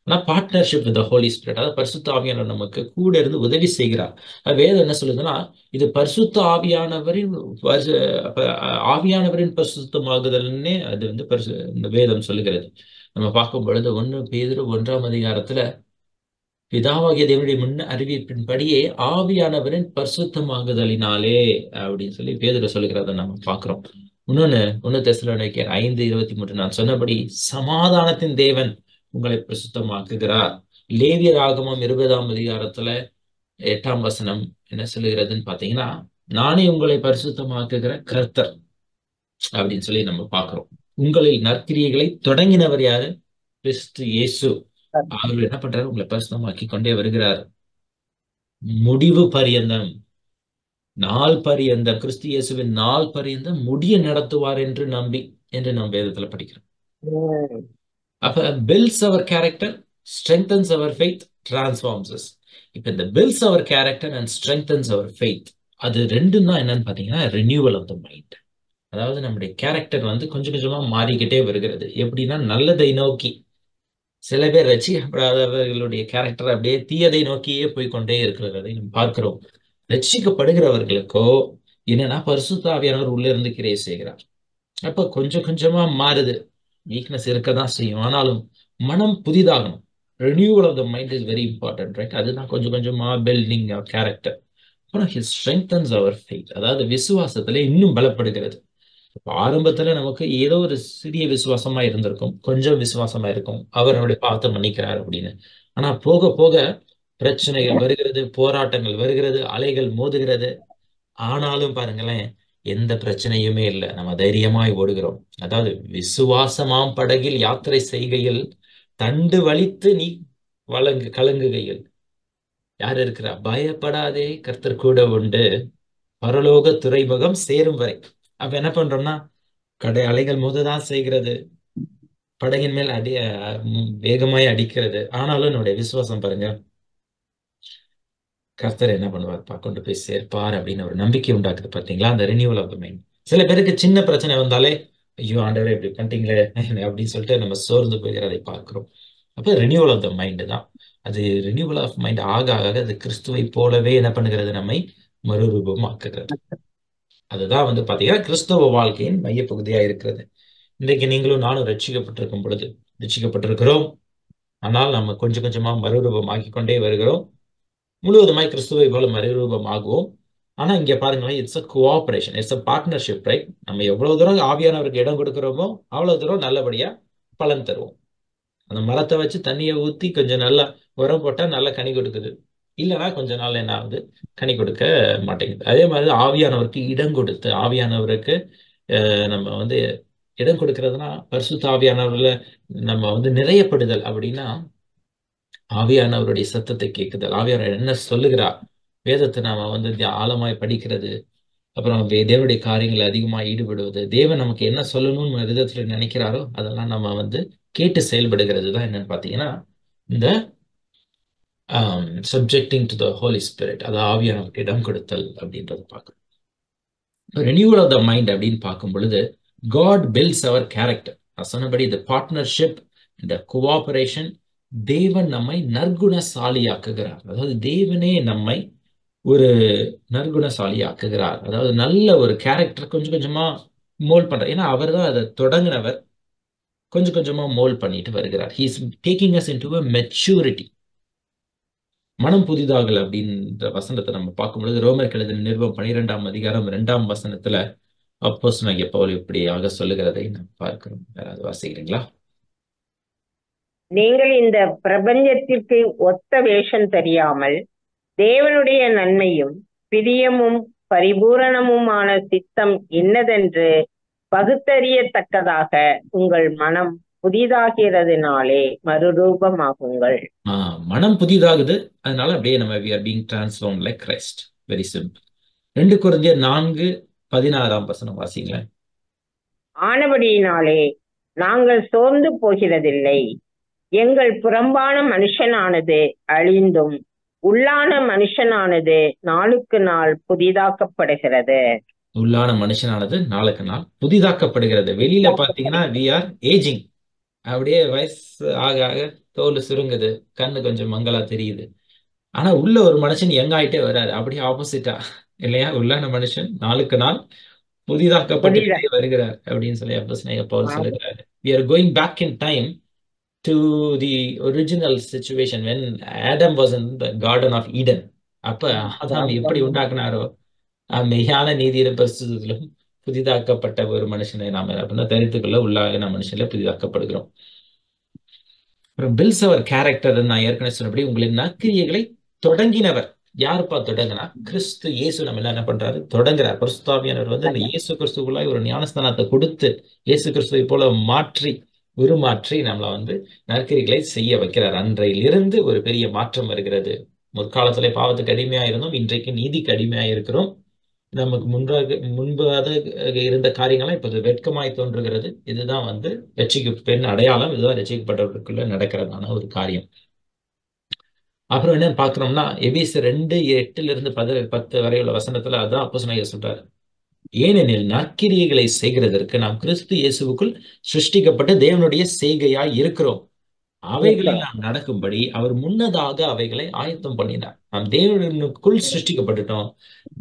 ஆனா பார்ட்னர்ஷிப் வித் ஹோலி ஸ்பிரிட், அதாவது பரிசுத்த ஆவியானவர் நமக்கு கூட இருந்து உதவி செய்கிறார். வேதம் என்ன சொல்லுதுன்னா, இது பரிசுத்த ஆவியானவரின் பரிசுத்தமாகுதல்னே அது இந்த வேதம் சொல்லுகிறது. நம்ம பார்க்கும் பொழுது 1 பேதுரு 1ஆம் அதிகாரத்துல பிதாவாகிய தேவனுடைய முன் அறிவிப்பின்படியே ஆவியானவரின் பரிசுத்தமாகுதலினாலே அப்படின்னு சொல்லி பேதுரு சொல்லுகிறத நம்ம பார்க்கிறோம். ஒன்னு தெசலோனிக்கேயர் 5:23 நான் சொன்னபடி சமாதானத்தின் தேவன் உங்களை பரிசுத்தமாக்குகிறார். லேவியராகமம் 20ஆம் அதிகாரத்துல 8ஆம் வசனம் என்ன சொல்லுகிறதுன்னு பாத்தீங்கன்னா, நானே உங்களை பரிசுத்தமாக்குகிற கர்த்தர் அப்படின்னு சொல்லி நம்ம பார்க்கிறோம். உங்களில் நற்கிரியைகளை தொடங்கினவர் யாரு? கிறிஸ்து இயேசு. அவர் என்ன பண்றாரு? உங்களை பரிசுத்தமாக்கி கொண்டே வருகிறார். முடிவு பரியந்தம், நாள் பரியந்தம், கிறிஸ்து இயேசுவின் நாள் பரியந்தம் முடிய நடத்துவார் என்று நம்பி என்று நாம் வேதத்துல படிக்கிறோம். அப்ப builds our character, strengthens our faith, transforms us. இப்ப இந்த builds our character and strengthens our faith, அது ரெண்டும் தான் என்னன்னு பாத்தீங்கன்னா ரினியூவல் ஆஃப் த மைண்ட். அதாவது நம்முடைய கேரக்டர் வந்து கொஞ்சம் கொஞ்சமா மாறிக்கிட்டே வருகிறது. எப்படின்னா நல்லதை நோக்கி. சில பேர் ரட்சிக்கப்படாதவர்களுடைய கேரக்டர் அப்படியே தீயதை நோக்கியே போய் கொண்டே இருக்கிறதை நம்ம பார்க்கிறோம். ரட்சிக்கப்படுகிறவர்களுக்கோ என்னன்னா பரிசுத்த ஆவியானவர் உள்ள இருந்து கிரியை செய்கிறார். அப்ப கொஞ்சம் கொஞ்சமா மாறுது. வீக்னஸ் இருக்கதான் செய்யும், ஆனாலும் மனம் புதிதாகணும். Renewal of the mind is very important, right? அதுதான் கொஞ்சம் கொஞ்சமா பில்டிங் அவர் கேரக்டர். அப்புறம் ஹி ஸ்ட்ரெங்தன்ஸ் அவர் ஃபெய்த், அதாவது விசுவாசத்துல இன்னும் பலப்படுகிறது. ஆரம்பத்துல நமக்கு ஏதோ ஒரு சிறிய விசுவாசமா இருந்திருக்கும், கொஞ்சம் விசுவாசமா இருக்கும், அவர் நம்முடைய பாவத்தை மன்னிக்கிறார் அப்படின்னு. ஆனா போக போக பிரச்சனைகள் வருகிறது, போராட்டங்கள் வருகிறது, அலைகள் மோதுகிறது. ஆனாலும் பாருங்களேன், எந்த பிரச்சனையுமே இல்லை, நம்ம தைரியமாய் ஓடுகிறோம். அதாவது விசுவாசமாம் படகில் யாத்திரை செய்கையில் தண்டு வலித்து நீ கலங்குகையில் யார் இருக்கிறா? பயப்படாதே, கர்த்தர் கூட உண்டு, பரலோக துறைமுகம் சேரும் வரை. அப்ப என்ன பண்றோம்னா, அலைகள் மோததான் செய்கிறது, படகின் மேல் வேகமாய் அடிக்கிறது. ஆனாலும் என்னுடைய விசுவாசம் பாருங்க, கர்த்தர் என்ன பண்ணுவார்ப்பா, கொண்டு போய் சேர்ப்பார் அப்படின்னு ஒரு நம்பிக்கை உண்டாக்குது. பார்த்தீங்களா அந்த ரினியூவல் ஆஃப் த மைண்ட். சில பேருக்கு சின்ன பிரச்சனை வந்தாலே ஐயோ ஆண்டவரே இப்படி பண்ணிட்டீங்களே அப்படின்னு சொல்லிட்டு நம்ம சோர்ந்து போகிறதை பார்க்கிறோம். அப்போ ரினியூவல் ஆஃப் த மைண்டு தான் அது. ரினியூவல் ஆஃப் மைண்ட் ஆக ஆக அது கிறிஸ்துவை போலவே என்ன பண்ணுகிறது? நம்மை மறுரூபமாக்குகிறது. அதுதான் வந்து பாத்தீங்கன்னா கிறிஸ்தவ வாழ்க்கையின் மையப்பகுதியா இருக்கிறது. இன்றைக்கு நீங்களும் நானும் ரட்சிக்கப்பட்டிருக்கும் பொழுது, ரட்சிக்கப்பட்டிருக்கிறோம், ஆனால் நம்ம கொஞ்சம் கொஞ்சமா மறுரூபம் ஆக்கிக்கொண்டே வருகிறோம். முழுவதுமாய் கிறிஸ்துவை போல மறுரூபம் ஆகுவோம். ஆனா இங்க பாருங்களேன், it's a cooperation, it's a partnership, right? நம்ம எவ்வளவு தூரம் ஆவியானவருக்கு இடம் கொடுக்கிறோமோ அவ்வளவு தூரம் நல்லபடியா பலன் தருவோம். அந்த மரத்தை வச்சு தண்ணியை ஊத்தி கொஞ்சம் நல்லா உரம் போட்டா நல்லா கனி கொடுக்குது, இல்லைன்னா கொஞ்ச நாள் என்ன ஆகுது? கனி கொடுக்க மாட்டேங்குது. அதே மாதிரி ஆவியானவருக்கு இடம் கொடுத்து, ஆவியானவருக்கு நம்ம வந்து இடம் கொடுக்கறதுனா, பரிசுத்த ஆவியானவர்ல நம்ம வந்து நிறையப்படுதல் அப்படின்னா, ஆவியானவருடைய சத்தத்தை கேட்குதல், ஆவியானவர் என்ன சொல்லுகிறா, வேதத்தை நாம வந்து ஆழமாய் படிக்கிறது, அப்புறம் தேவனுடைய காரியங்களை அதிகமாக ஈடுபடுவது, தேவன் நமக்கு என்ன சொல்லணும்னு விதத்துல நினைக்கிறாரோ அதெல்லாம் நம்ம வந்து கேட்டு செயல்படுகிறது தான் என்னன்னு பார்த்தீங்கன்னா இந்த subjecting to the Holy Spirit, அது ஆவியானவருக்கு இடம் கொடுத்தல் அப்படின்றத பார்க்கணும். ரினியூவல் ஆஃப் த மைண்ட் அப்படின்னு பார்க்கும் பொழுது, காட் பில்ட்ஸ் அவர் கேரக்டர். நான் சொன்னபடி இந்த பார்ட்னர்ஷிப், இந்த கோஆபரேஷன், தேவன் நம்மை நற்குணசாலியாக்குகிறார். அதாவது தேவனே நம்மை ஒரு நற்குணசாலியாக்குகிறார். அதாவது நல்ல ஒரு கேரக்டர் கொஞ்சம் கொஞ்சமா மோல்ட் பண்றார். ஏன்னா அவர் தான் அதை தொடங்கினவர். கொஞ்சம் கொஞ்சமா மோல்ட் பண்ணிட்டு வருகிறார். He is taking as into a maturity. மனம் புதிதாகல் அப்படின்ற வசனத்தை நம்ம பார்க்கும் பொழுது, ரோமர் எழுதின நிருபம் 12ஆம் அதிகாரம் 2ஆம் வசனத்துல அப்போஸ்தலனாகிய பவுல் இப்படியாக சொல்லுகிறதை நாம் பார்க்கிறோம். யாராவது வாசிக்கிறீங்களா? நீங்கள் இந்த பிரபஞ்சத்திற்கு ஒத்த வேஷம் தெரியாமல் தேவனுடைய நன்மையும் பிரியமும் பரிபூரணமுமான சித்தம் என்னதென்று பகுத்தறியத்தக்கதாக உங்கள் மனம் புதிதாகிறதுனாலே மறுரூபமாகுங்கள். மனம் புதிதாகுது, அதனால அப்படியே நம்ம we are being transformed like Christ. Very simple. 2 கொரிந்தியர் 4:16 வசனம் வாசிங்களேன். ஆனபடியினாலே நாங்கள் சோர்ந்து போகிறதில்லை. எங்கள் புறம்பான மனுஷனானது அழிந்தும் உள்ளான மனுஷனானது நாளுக்கு நாள் புதிதாக்கப்படுகிறது. உள்ளான மனுஷனானது நாளுக்கு நாள் புதிதாக்கப்படுகிறது. வெளியில பாத்தீங்கன்னா we are aging. அப்படியே வயசு ஆக ஆக தோல் சுருங்குது, கண்ணு கொஞ்சம் மங்களா தெரியுது. ஆனா உள்ள ஒரு மனுஷன் யங் ஆயிட்டே வராரு. அப்படியே ஆப்போசிட்டா இல்லையா? உள்ளான மனுஷன் நாளுக்கு நாள் புதிதாக்கப்பட்டு வருகிறார் அப்படின்னு சொல்லி அப்போஸ்தலனாகிய பவுல் சொல்லுகிறாரு. We are going back in time. to the original situation when Adam was in the Garden of Eden. அப்ப ஆதாம் எப்படி உண்டாக்குனாரோ மெய்யான நீதியிலும் பரிசுத்தத்திலும் புதிதாக்கப்பட்ட ஒரு மனுஷனை நாம என்ன பண்ண தரித்துக்குள்ள உள்ளாகின மனுஷன்ல புதிதாக்கப்படுகிறோம். அப்புறம் பில்ஸ் அவர் கேரக்டர் நான் ஏற்கனவே சொன்னபடி உங்களின் நற்கிரியைகளை தொடங்கினவர். யாருப்பா தொடங்கினா? கிறிஸ்து இயேசு நம்ம என்ன பண்றாரு? தொடங்குறார். பரிசுத்தாவியானவர் வந்து இந்த இயேசு கிறிஸ்துக்குள்ளாய் ஒரு ஞானஸ்தானத்தை கொடுத்து இயேசு கிறிஸ்துவை போல மாற்றி உருமாற்றி நம்மளை வந்து நற்கிரிகளை செய்ய வைக்கிறார். அன்றையிலிருந்து ஒரு பெரிய மாற்றம் வருகிறது. முற்காலத்திலே பாவத்துக்கு அடிமையா இருந்தோம், இன்றைக்கு நீதிக்கு அடிமையா இருக்கிறோம். நமக்கு முன்பாக இருந்த காரியங்கள்லாம் இப்போது வெட்கமாய் தோன்றுகிறது. இதுதான் வந்து ரட்சிக்கு பெண் அடையாளம். இதுதான் ரட்சிக்கப்பட்டவர்களுக்குள்ள நடக்கிறதான ஒரு காரியம். அப்புறம் என்ன பாக்குறோம்னா எபேசியர் 2:8-10 வரை உள்ள வசனத்துல அதான் அப்போஸ்தலன் சொல்றாரு. ஏனெனில் நற்கிரியைகளை செய்கிறதற்கு நாம் கிறிஸ்து இயேசுவுக்குள் சிருஷ்டிக்கப்பட்டு தேவனுடைய செய்கையாய் இருக்கிறோம். அவைகளில் நாம் நடக்கும்படி அவர் முன்னதாக அவைகளை ஆயத்தம் பண்ணினார். நாம் தேவனுக்குள் சிருஷ்டிக்கப்பட்டுட்டோம்,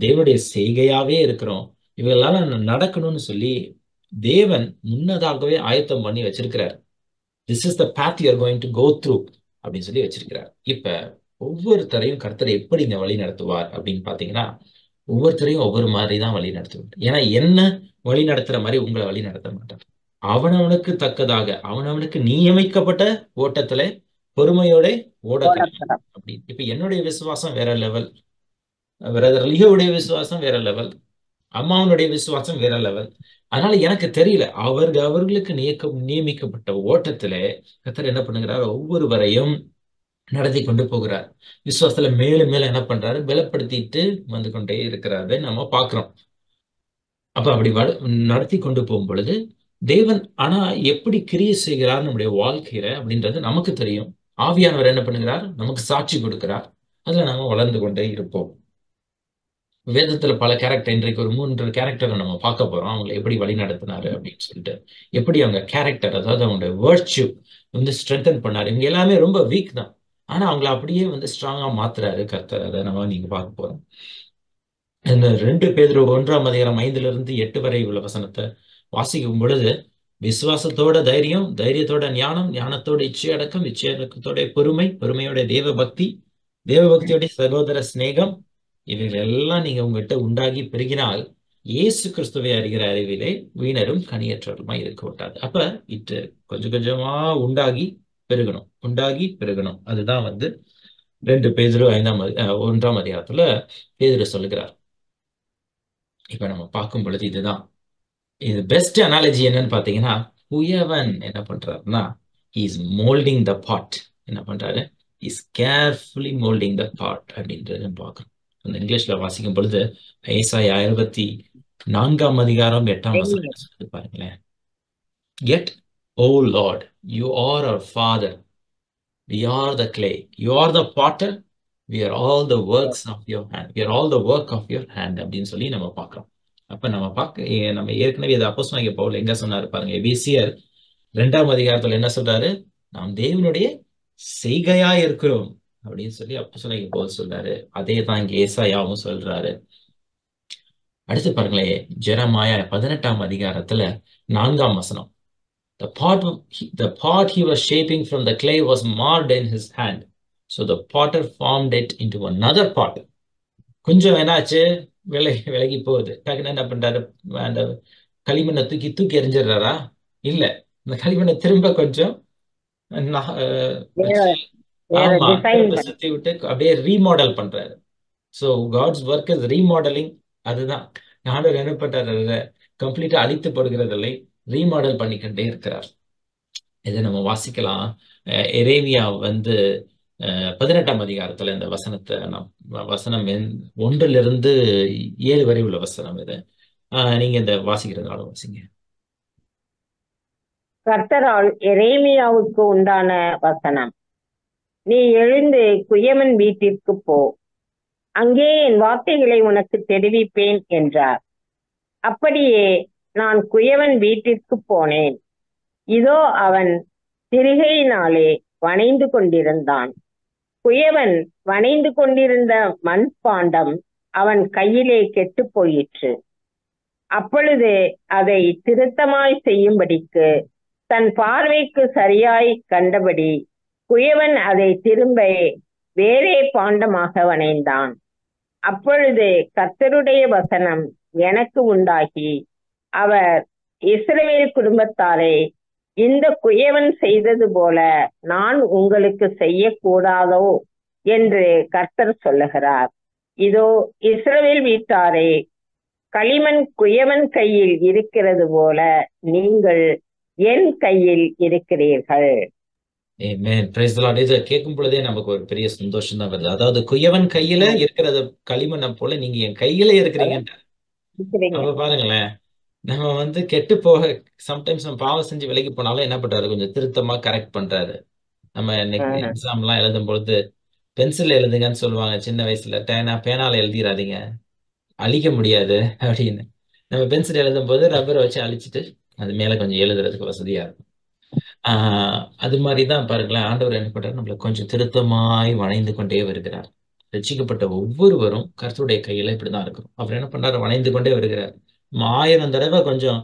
தேவனுடைய செய்கையாவே இருக்கிறோம். இவைகளெல்லாம் நடக்கணும்னு சொல்லி தேவன் முன்னதாகவே ஆயத்தம் பண்ணி வச்சிருக்கிறார். This is the path you are going to go through அப்படின்னு சொல்லி வச்சிருக்கிறார். இப்ப ஒவ்வொருத்தரையும் கர்த்தர் எப்படிங்க வழி நடத்துவார் அப்படின்னு பாத்தீங்கன்னா, ஒவ்வொருத்தரையும் ஒவ்வொரு மாதிரி தான் வழி நடத்துவார். ஏன்னா என்ன வழி நடத்துற மாதிரி உங்களை வழி நடத்த மாட்டார். அவனவனுக்கு தக்கதாக அவனவனுக்கு நியமிக்கப்பட்ட ஓட்டத்துல பொறுமையோட ஓட அப்படின்னு. இப்ப என்னுடைய விசுவாசம் வேற லெவல், பிரதர் லியோவுடைய விசுவாசம் வேற லெவல், அம்மாவனுடைய விசுவாசம் வேற லெவல். அதனால எனக்கு தெரியல, அவர்களுக்கு நியமிக்கப்பட்ட ஓட்டத்துல கர்த்தர் என்ன பண்ணுகிறார்? ஒவ்வொருவரையும் நடத்தி கொண்டு போகிறார். விசுவாசத்துல மேலும் மேலும் என்ன பண்றாரு? பலப்படுத்திட்டு வந்து கொண்டே இருக்கிறாரு நம்ம பாக்குறோம். அப்ப அப்படி நடத்தி கொண்டு போகும் பொழுது தேவன் ஆனா எப்படி கிரியை செய்கிறார் நம்முடைய வாழ்க்கையில அப்படின்றது நமக்கு தெரியும். ஆவியானவர் என்ன பண்ணுகிறார்? நமக்கு சாட்சி கொடுக்கிறார். அதுல நாம வளர்ந்து கொண்டே இருப்போம். வேதத்துல பல கேரக்டர், இன்றைக்கு ஒரு 3 கேரக்டரை நம்ம பார்க்க போறோம். அவங்களை எப்படி வழி நடத்தினாரு அப்படின்னு சொல்லிட்டு, எப்படி அவங்க கேரக்டர், அதாவது அவங்களுடைய வர்ச்சு வந்து ஸ்ட்ரென்தன் பண்ணாரு. இவங்க எல்லாமே ரொம்ப வீக் தான், ஆனா அவங்கள அப்படியே வந்து ஸ்ட்ராங்கா மாத்துறாரு கர்த்தர். அதை நம்ம நீங்க பார்க்க போறோம். இந்த 2 பேதுரு 1:5-8 வரை உள்ள வசனத்தை வாசிக்கும் பொழுது, விசுவாசத்தோட தைரியம், தைரியத்தோட ஞானம், ஞானத்தோட இச்சையடக்கம், இச்சையடக்கத்தோட பொறுமை, பொறுமையோட தேவபக்தி, தேவபக்தியோட சகோதர சிநேகம், இவைகள் எல்லாம் நீங்க உங்ககிட்ட உண்டாகி பெருகினால் இயேசு கிறிஸ்துவை அறிகிற அறிவிலே வீணரும் கனியற்றவருமா இருக்க விட்டாது. அப்ப இட்டு கொஞ்சம் கொஞ்சமா உண்டாகி பெருகணும், உண்டாகி பெருகணும். அதுதான் வந்து 2 பேதுரு 1ஆம் அதிகாரத்துல பேதுரு சொல்லுகிறார். இப்ப நம்ம பார்க்கும் பொழுது இதுதான் இது பெஸ்ட் அனாலஜி. என்னன்னு பாத்தீங்கன்னா, குயவன் என்ன பண்றாருன்னா, இஸ் மோல்டிங் த பாட். என்ன பண்றாரு? இஸ் கேர்ஃபுல்லி மோல்டிங் த பாட் அப்படின்றது பார்க்கணும். அந்த இங்கிலீஷ்ல வாசிக்கும் பொழுது ஏசாயா 64ஆம் அதிகாரம் 8ஆம் வசனம் சொல்லி பாருங்களேன். Yet, O Lord, you are our Father. We are the clay. You are the potter. We are all the works of your hand. We are all the work of your hand அப்படின்னு சொல்லி நம்ம பார்க்கிறோம். அப்ப நம்ம ஏற்கனவே இதை அப்போஸ்தலனாகிய பவுல் எங்க சொன்னாரு பாருங்க. எபேசியர் 2ஆம் அதிகாரத்துல என்ன சொல்றாரு? நாம் தேவனுடைய செய்கையா இருக்கிறோம் அப்படின்னு சொல்லி அப்போஸ்தலனாகிய பவுல் சொல்றாரு. அதே தான் இங்க ஏசாயாவும் சொல்றாரு. அடுத்து பாருங்களேன், ஜெரமாயா 18ஆம் அதிகாரத்துல 4ஆம் வசனம். The pot he was shaping from the clay was marred in his hand. So the potter formed it into another pot. கொஞ்சம் என்னாச்சு? விலகி போகுது. டக்குன்னு என்ன பண்றாரு? அந்த களிமண்ணை தூக்கி எறிஞ்சிடுறாரா? இல்ல, இந்த களிமண்ணை திரும்ப கொஞ்சம் சுத்தி விட்டு அப்படியே ரீமாடல் பண்றாரு. So God's work is remodelling. அதுதான் ஆண்டவர் என்ன பண்றாரு? கம்ப்ளீட்டா அழித்து போடுகிறதில்லை, ரீமாடல் பண்ணிக்கிட்டே இருக்கிறார். இதை நம்ம வாசிக்கலாம். எரேமியா வந்து 18ஆம் அதிகாரத்துல இந்த வசனத்தை வசனம் 1-7 வரை உள்ள வசனம் இது. நீங்க இந்த வாசிக்கிறதுனால வாசிங்க. கர்த்தரால் எரேமியாவுக்கு உண்டான வசனம். நீ எழுந்து குயவன் வீட்டிற்கு போ, அங்கே என் வார்த்தைகளை உனக்கு தெரிவிப்பேன் என்றார். அப்படியே நான் குயவன் வீட்டிற்கு போனேன். இதோ அவன் திரிகையினாலே வணைந்து கொண்டிருந்தான். குயவன் வணைந்து கொண்டிருந்த மண்பாண்டம் அவன் கையிலே கெட்டு போயிற்று. அப்பொழுது அதை திருத்தமாய் செய்யும்படிக்கு தன் பார்வைக்கு சரியாய் கண்டபடி குயவன் அதை திரும்ப வேறே பாண்டமாக வணைந்தான். அப்பொழுது கர்த்தருடைய வசனம் எனக்கு உண்டாகி, அவர் இஸ்ரவேல் குடும்பத்தாரே, இந்த குயவன் செய்தது போல நான் உங்களுக்கு செய்யக்கூடாதோ என்று கர்த்தர் சொல்லுகிறார். இதோ இஸ்ரவேல் வீட்டாரே, களிமண் குயவன் கையில் இருக்கிறது போல நீங்கள் என் கையில் இருக்கிறீர்கள். ஆமென். Praise the Lord. இதை கேட்கும் பொழுதே நமக்கு ஒரு பெரிய சந்தோஷம் தான் வருது. அதாவது குயவன் கையில இருக்கிறத களிமண்ணை போல நீங்க என் கையில இருக்கிறீங்கன்ற. அப்ப பாருங்களேன், நம்ம கெட்டு போக சம்டைம்ஸ் நம்ம பாவம் செஞ்சு விலகி போனாலும் என்ன பண்றாரு, கொஞ்சம் திருத்தமா கரெக்ட் பண்றாரு. நம்ம இன்னைக்கு எக்ஸாம்லாம் எழுதும் பொழுது பென்சில் எழுதுங்கன்னு சொல்லுவாங்க சின்ன வயசுல. பேனால எழுதிடாதீங்க, அழிக்க முடியாது அப்படின்னு. நம்ம பென்சில் எழுதும் போது ரப்பரை வச்சு அழிச்சிட்டு அது மேல கொஞ்சம் எழுதுறதுக்கு வசதியா இருக்கும். அது மாதிரிதான் பாருங்களேன், ஆண்டவர் என்ன பண்றாரு, நம்மள கொஞ்சம் திருத்தமாய் வணைந்து கொண்டே வருகிறார். ரட்சிக்கப்பட்ட ஒவ்வொருவரும் கர்த்தருடைய கையில இப்படிதான் இருக்கும். அவர் என்ன பண்றாரு, வணைந்து கொண்டே வருகிறார். 1000 தடவை கொஞ்சம்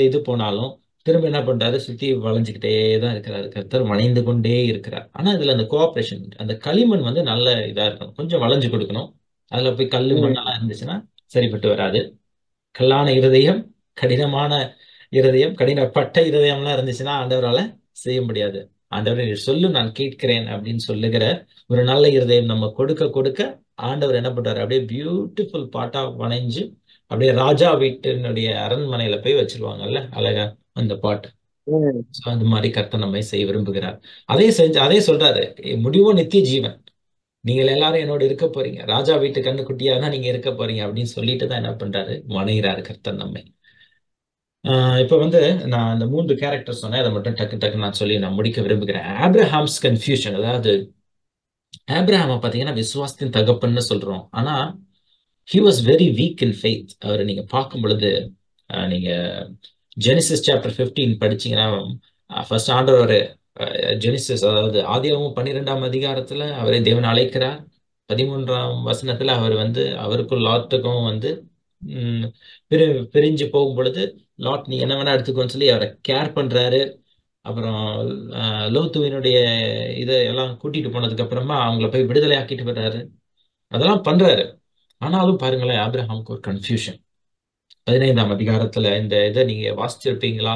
இது போனாலும் திரும்ப என்ன பண்றாரு, சுத்தி வளைஞ்சுக்கிட்டே தான் இருக்கிறாரு. கர்த்தர் வணைந்து கொண்டே இருக்கிறார். ஆனா இதுல அந்த கோஆபரேஷன், அந்த களிமண் நல்ல இதா இருக்கணும், கொஞ்சம் வளைஞ்சு கொடுக்கணும். அதுல போய் கல்லு மண்ணெல்லாம் இருந்துச்சுன்னா சரிப்பட்டு வராது. கல்லான இருதயம், கடினமான இருதயம், கடினப்பட்ட இருதயம்லாம் இருந்துச்சுன்னா ஆண்டவரால செய்ய முடியாது. ஆண்டவரை சொல்லு, நான் கேட்கிறேன் அப்படின்னு சொல்லுகிற ஒரு நல்ல இருதயம் நம்ம கொடுக்க கொடுக்க ஆண்டவர் என்ன பண்றாரு, அப்படியே பியூட்டிஃபுல் பாட்டா வணைஞ்சு அப்படியே ராஜா வீட்டினுடைய அரண்மனையில போய் வச்சிருவாங்கல்ல அழகா அந்த பாட்டு. அந்த மாதிரி கர்த்தர் நம்மை செய்ய விரும்புகிறார். அதே சொல்றாரு, முடிவோ நித்திய ஜீவன், நீங்கள் எல்லாரும் என்னோட இருக்க போறீங்க, ராஜா வீட்டு கண்ணுக்குட்டியா தான் நீங்க இருக்க போறீங்க அப்படின்னு சொல்லிட்டு தான் என்ன பண்றாரு, வணைகிறாரு கர்த்தர் நம்மை. இப்ப நான் அந்த 3 கேரக்டர் சொன்னேன், அதை மட்டும் டக்கு டக்கு நான் சொல்லி நான் முடிக்க விரும்புகிறேன். ஆப்ரஹாம்ஸ் கன்ஃபியூஷன், அதாவது ஆப்ரஹாம பாத்தீங்கன்னா விசுவாசத்தின் தகப்பன்னு சொல்றோம், ஆனா he was very weak in faith. அவரை நீங்க பார்க்கும் பொழுது நீங்க ஜெனிசிஸ் சாப்டர் 15 படிச்சீங்கன்னா ஃபர்ஸ்ட் ஆண்டவர் ஜெனிசிஸ், அதாவது ஆதியாகமம் 12ஆம் அதிகாரத்துல அவரை தேவன் அழைக்கிறார். 13ஆம் வசனத்துல அவர் அவருக்கும் லாட்டுக்கும் பிரிஞ்சு போகும் பொழுது, லாட் நீ என்ன வேணா எடுத்துக்கோன்னு சொல்லி அவரை கேர் பண்றாரு. அப்புறம் லோத்துவினுடைய இதை எல்லாம் கூட்டிட்டு போனதுக்கு அப்புறமா அவங்கள போய் விடுதலை ஆக்கிட்டு வர்றாரு, அதெல்லாம் பண்றாரு. ஆனாலும் பாருங்களேன், ஆபிரஹாமுக்கு ஒரு கன்ஃபியூஷன். 15ஆம் அதிகாரத்துல இந்த இதை நீங்க வாசிச்சிருப்பீங்களா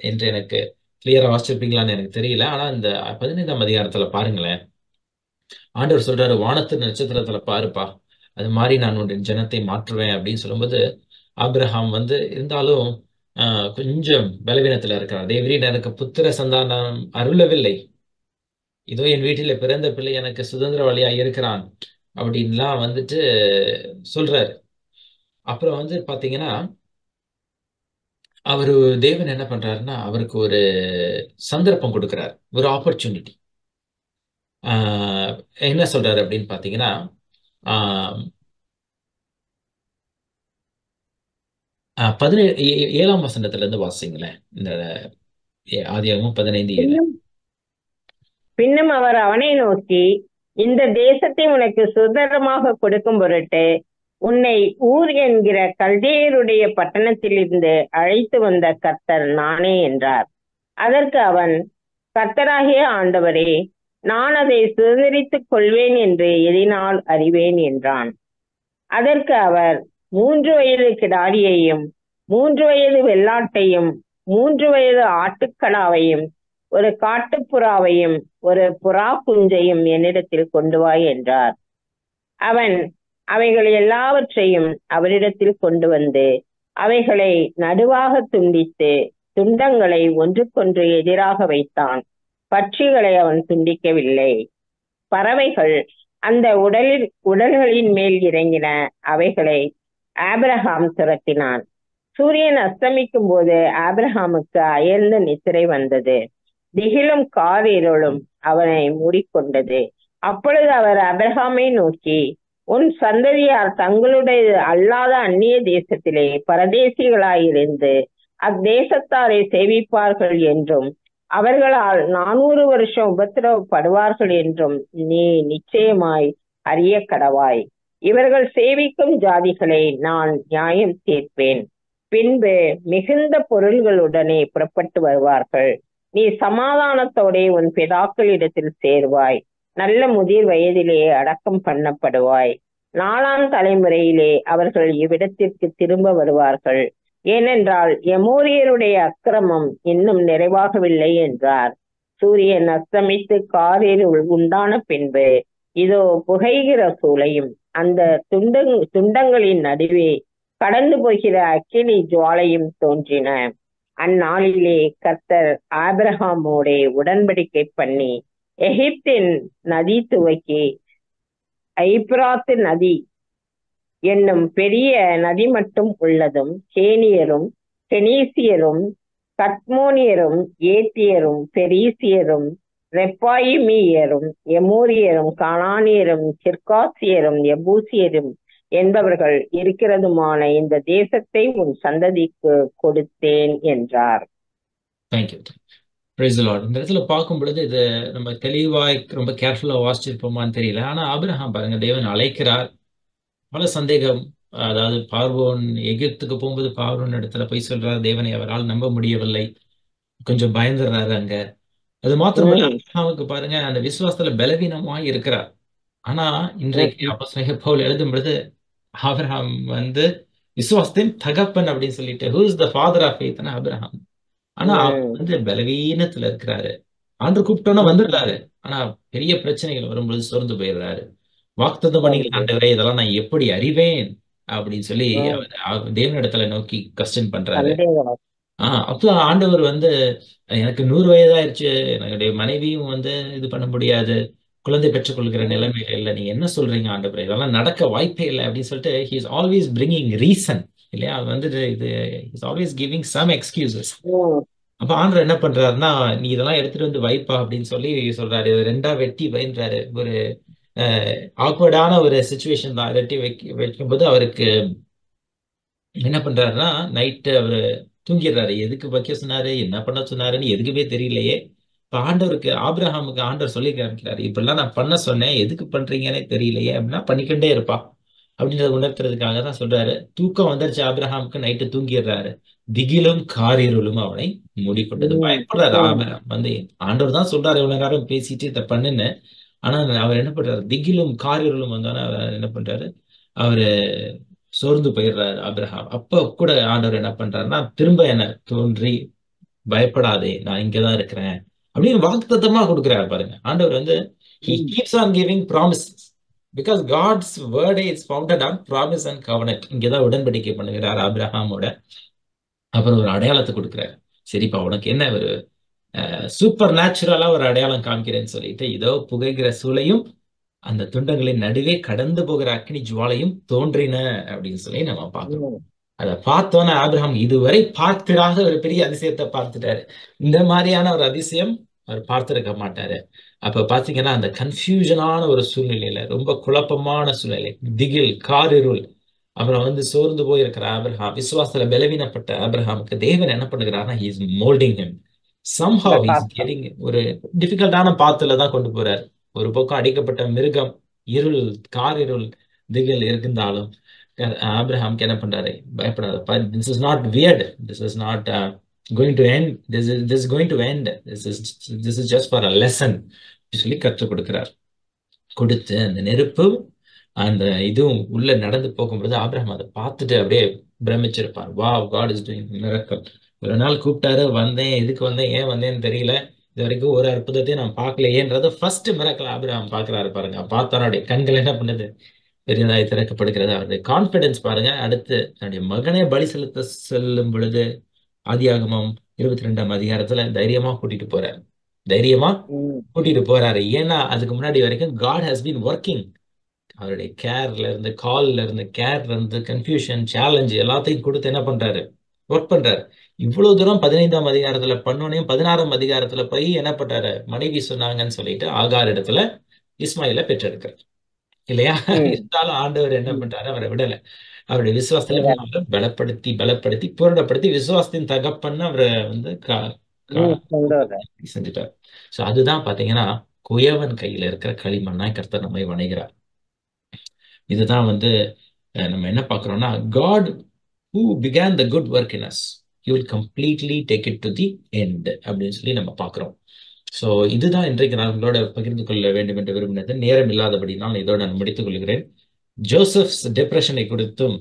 என்று எனக்கு கிளியரா வாசிச்சிருப்பீங்களான்னு எனக்கு தெரியல. ஆனா இந்த 15ஆம் அதிகாரத்துல பாருங்களேன், ஆண்டவர் சொல்றாரு, வானத்து நட்சத்திரத்துல பாருப்பா, அது மாதிரி நான் உன்னுடைய ஜனத்தை மாற்றுவேன் அப்படின்னு சொல்லும்போது, ஆபிரஹாம் இருந்தாலும் கொஞ்சம் பலவீனத்துல இருக்கிறார். தேவரீர் எனக்கு புத்திர சந்தானம் அருளவில்லை, இதோ என் வீட்டில பிறந்த பிள்ளை எனக்கு சுதந்திரவாளியா இருக்கிறான் அப்படின்லாம் சொல்றாரு. அப்புறம் பாத்தீங்கன்னா அவரு தேவன் என்ன பண்றாருன்னா அவருக்கு ஒரு சந்தர்ப்பம் கொடுக்கிறார், ஒரு ஆப்பர்ச்சுனிட்டி. என்ன சொல்றாரு அப்படின்னு பாத்தீங்கன்னா, ஆஹ் 7ஆம் வசனத்துல இருந்து வாசிங்களேன், இந்த ஆதியாகமம் 15:7. பின்னும் அவர் அவனை நோக்கி, இந்த தேசத்தை உனக்கு சுதந்திரமாக கொடுக்கும் பொருட்டு உன்னை ஊர் என்கிற கல்தேயருடைய பட்டணத்திலிருந்து அழைத்து வந்த கர்த்தர் நானே என்றார். அதற்கு அவன், கர்த்தராகிய ஆண்டவரே, நான் அதை சுதந்திரித்துக் கொள்வேன் என்று எதினால் அறிவேன் என்றான். அதற்கு அவர், 3 வயது கிடாரியையும் 3 வயது வெள்ளாட்டையும் 3 வயது ஆட்டுக்கடாவையும் ஒரு காட்டுப்புறாவையும் ஒரு புறா குஞ்சையும் என்னிடத்தில் கொண்டு வா என்றார். அவன் அவைகள் எல்லாவற்றையும் அவரிடத்தில் கொண்டு வந்து அவைகளை நடுவாக துண்டித்து துண்டங்களை ஒன்றுக்கொன்று எதிராக வைத்தான். பட்சிகளை அவன் துண்டிக்கவில்லை. பறவைகள் அந்த உடல்களின் மேல் இறங்கின. அவைகளை ஆபிரகாம் துரத்தினான். சூரியன் அஸ்தமிக்கும் போது ஆபிரகாமுக்கு அயர்ந்த நித்திரை வந்தது. திகிலும் காரிருளும் அவனை மூடிக்கொண்டது. அப்பொழுது அவர் ஆபிரகாமை நோக்கி, உன் சந்ததியார் தங்களுடைய அல்லாத அந்நிய தேசத்திலே பரதேசிகளாயிருந்து அத்தேசத்தாரை சேவிப்பார்கள் என்றும் அவர்களால் 400 வருஷம் உபத்திரவப்படுவார்கள் என்றும் நீ நிச்சயமாய் அறிய கடவாய். இவர்கள் சேவிக்கும் ஜாதிகளை நான் நியாயம் தீர்ப்பேன். பின்பு மிகுந்த பொருள்களுடனே புறப்பட்டு வருவார்கள். நீ சமாதானத்தோடே உன் பிதாக்களிடத்தில் சேர்வாய். நல்ல முதிர் வயதிலே அடக்கம் பண்ணப்படுவாய். 4ஆம் தலைமுறையிலே அவர்கள் இவ்விடத்திற்கு திரும்ப வருவார்கள். ஏனென்றால் எமோரியருடைய அக்கிரமம் இன்னும் நிறைவாகவில்லை என்றார். சூரியன் அஸ்தமித்து காரிருள் உண்டான பின்பு இதோ புகைகிற சூளையும் அந்த துண்டங்களின் நடுவே கடந்து போகிற அக்கினி ஜுவாலையும் தோன்றின. அந்நாளிலே கர்த்தர் ஆபிரகாமோடே உடன்படிக்கை பண்ணி எகிப்தின் நதி துவக்கி ஐப்ராத்து நதி என்னும் பெரிய நதி மட்டும் உள்ளதும் கேனியரும் கெனீசியரும் கத்மோனியரும் ஏத்தியரும் பெரிசியரும் ரெப்பாயிமியரும் எமோரியரும் கானானியரும் கிர்காசியரும் எபூசியரும் என்பவர்கள் இருக்கிறதுமான இந்த தேசத்தை உன் சந்ததிக்கு கொடுத்தேன் என்றார். தேங்க்யூ. Price the Lord. இந்த இடத்துல பார்க்கும் பொழுது இது நம்ம தெளிவாய் ரொம்ப கேர்ஃபுல்லா வாசிச்சிருப்போமான்னு தெரியல. ஆனா ஆபிரகாம் பாருங்க, தேவன் அழைக்கிறார். பல சந்தேகம், அதாவது பார்வோன் எகிப்துக்கு போகும்போது பார்வோன் இடத்துல போய் சொல்றாரு, தேவனை அவரால் நம்ப முடியவில்லை, கொஞ்சம் பயந்துடுறாரு அங்க. அது மாத்திரமல்ல, ஆபிரகாமுக்கு பாருங்க அந்த விசுவாசத்துல பலவீனமாய் இருக்கிறார். ஆனா இன்றைக்கு அப்போஸ்தலனாகிய பவுல் எழுதும் பொழுது ஆபிரகாம் விசுவாசத்தின் தகப்பன் அப்படின்னு சொல்லிட்டு, who is the father of ஃபெய்த்னா ஆபிரகாம். ஆனா அவர் பலவீனத்துல இருக்கிறாரு. ஆண்டு கூப்பிட்டோன்னா வந்துடுறாரு. ஆனா பெரிய பிரச்சனைகள் வரும்பொழுது சோர்ந்து போயிடுறாரு. வாக்குத்தத்தம் பண்ணீங்களா ஆண்டவரே, இதெல்லாம் நான் எப்படி அறிவேன் அப்படின்னு சொல்லி அவர் தேவனிடத்துல நோக்கி கொஸ்டின் பண்றாரு. அப்போ ஆண்டவர் எனக்கு 100 வயதாயிருச்சு, என்னுடைய மனைவியும் இது பண்ண முடியாது, குழந்தை பெற்றுக்கொள்கிற நிலைமையில இல்லை, நீங்க என்ன சொல்றீங்க ஆண்டவரே, இதெல்லாம் நடக்க வாய்ப்பே இல்லை அப்படின்னு சொல்லிட்டு he is always bringing reason இல்லையா. இது is always giving some excuses. அப்ப ஆண்டவர் என்ன பண்றாருன்னா, நீ இதெல்லாம் எடுத்துட்டு வந்து வைப்பா அப்படின்னு சொல்லி சொல்றாரு. இது 2ஆ வெட்டி வைன்றாரு. ஒரு ஆக்வர்டான ஒரு சுச்சுவேஷன் தான். வெட்டி வைக்கும்போது அவருக்கு என்ன பண்றாருன்னா, நைட்டு அவரு தூங்கிடுறாரு. எதுக்கு வைக்க சொன்னாரு, என்ன பண்ண சொன்னாருன்னு எதுக்குமே தெரியலையே. இப்ப ஆண்டவருக்கு ஆபிரகாமுக்கு ஆண்டவர் சொல்லி காமிக்கிறாரு, இப்படிலாம் நான் பண்ண சொன்னேன், எதுக்கு பண்றீங்கன்னே தெரியலையே அப்படின்னா பண்ணிக்கிட்டே இருப்பா அப்படின்றத உணர்த்துறதுக்காக தான் சொல்றாரு. தூக்கம் வந்துருச்சு ஆபிரகாமுக்கு, நைட்டு தூங்கிடுறாரு. திகிலும் காரிருளும் அவனை மூடிக்கொண்டது. பயப்படுறாரு ஆபிரகாம். ஆண்டவர் தான் சொல்றாரு இவ்வளவு நேரம் பேசிட்டு இதை பண்ணுன்னு. ஆனா அவர் என்ன பண்றாரு, திகிலும் காரிருளும் வந்தோன்னா அவர் என்ன பண்றாரு, அவரு சோர்ந்து போயிடுறாரு ஆபிரகாம். அப்ப கூட ஆண்டவர் என்ன பண்றாருன்னா, திரும்ப என்ன தோன்றி, பயப்படாதே நான் இங்கதான் இருக்கிறேன் அப்படின்னு வாக்குத்தத்தமா கொடுக்கிறாரு. பாருங்க, ஆண்டவர் he keeps on giving promises because God's word is founded on promise and covenant. இங்கதான் உடன்படிக்கை பண்ணுகிறார் ஆபிரகாமோட. அப்புறம் ஒரு அடையாளத்தை கொடுக்கிறார். சரிப்பா, உனக்கு என்ன ஒரு சூப்பர் நேச்சுரலா ஒரு அடையாளம் காமிக்கிறேன்னு சொல்லிட்டு, இதோ புகைகிற சூளையும் அந்த துண்டங்களின் நடுவே கடந்து போகிற அக்னி ஜுவாலையும் தோன்றின அப்படின்னு சொல்லி நம்ம பார்க்கணும். அதை பார்த்தோன்னா ஆபிரகாம் இதுவரை பார்த்திராத ஒரு பெரிய அதிசயத்தை பார்த்துட்டாரு. இந்த மாதிரியான ஒரு அதிசயம் அவர் பார்த்திருக்க மாட்டாரு. அப்ப பாத்தீங்கன்னா அந்த கன்ஃபியூஷனான ஒரு சூழ்நிலையில, ரொம்ப குழப்பமான சூழ்நிலை, திகில் காரிருள், அப்புறம் சோர்ந்து போயிருக்கிற ஆபிரகாம், விசுவாசத்துல பலவீனப்பட்ட ஆபிரகாமுக்கு தேவன் என்ன பண்ணுகிறாருன்னா, he is molding him somehow. he is getting ஒரு டிஃபிகல்ட்டான பாத்துல தான் கொண்டு போறாரு. ஒரு பக்கம் அடிக்கப்பட்ட மிருகம், இருள், காரிருள், திகில் இருந்தாலும் ஆபிரகாமுக்கு என்ன பண்றாரு, பயப்படாத, this is not weird, this is not going to end, this is going to end, this is just for a lesson சொல்லி கற்றுக் கொடுக்கிறார். கொடுத்து அந்த நெருப்பு அந்த இதுவும் உள்ள நடந்து போகும்பொழுது ஆபிரகாம் அதை பார்த்துட்டு அப்படியே பிரமிச்சிருப்பார். Wow, God is doing miracle. ஒரு நாள் கூப்பிட்டாரு, வந்தேன், எதுக்கு வந்தேன், ஏன் வந்தேன்னு தெரியல, இது வரைக்கும் ஒரு அற்புதத்தையும் நான் பார்க்கலையேன்றது ஃபர்ஸ்ட் மிராக்கிள் ஆபிரகாம் பார்க்கிறாரு. பாருங்க, பார்த்தாரு, அவருடைய கண்கள் என்ன பண்ணுது, பெரியதாய் திறக்கப்படுகிறது. அவருடைய கான்பிடன்ஸ் பாருங்க. அடுத்து தன்னுடைய மகனை பலி செலுத்த செல்லும் பொழுது ஆதியாகமம் 22ஆம் அதிகாரத்துல தைரியமா கூட்டிட்டு போறாரு. தைரியமா கூட்டிட்டு போறாரு. ஏன்னா அதுக்கு முன்னாடி வரைக்கும் God has been working. அவருடைய கேர்ல இருந்து, கால்ல இருந்து, கேர்ல இருந்து, கன்ஃபியூஷன், சேலஞ்சு எல்லாத்தையும் கொடுத்து என்ன பண்றாரு, ஒர்க் பண்றாரு. இவ்வளவு தூரம் 15ஆம் அதிகாரத்துல பண்ணோனையும் 16ஆம் அதிகாரத்துல போய் என்ன பண்றாரு, மனைவி சொன்னாங்கன்னு சொல்லிட்டு ஆகார் இடத்துல இஸ்மாயில பெற்றெடுக்கிறார் இல்லையா. இருந்தாலும் ஆண்டவர் என்ன பண்றாரு, அவரை விடல. அவருடைய விசுவாசத்துல பலப்படுத்தி பலப்படுத்தி பூரணப்படுத்தி விசுவாசத்தின் தகப்பன்னு அவரை செஞ்சுட்டார். சோ அதுதான் பாத்தீங்கன்னா, குயவன் கையில இருக்கிற களிமண்ணாய் கர்த்தர் நம்மை வணைகிறார். இதுதான் நம்ம என்ன பாக்குறோம்னா, God who began the good work in us, he will completely take it to the end அப்படின்னு சொல்லி நம்ம பார்க்கிறோம். ஸோ இதுதான் இன்றைக்கு நான் உங்களோட பகிர்ந்து கொள்ள வேண்டும் என்று விரும்பினது. நேரம் இல்லாதபடி நான் இதோட நான் முடித்துக் கொள்கிறேன். ஜோசப்ஸ் டிப்ரெஷனை குறித்தும்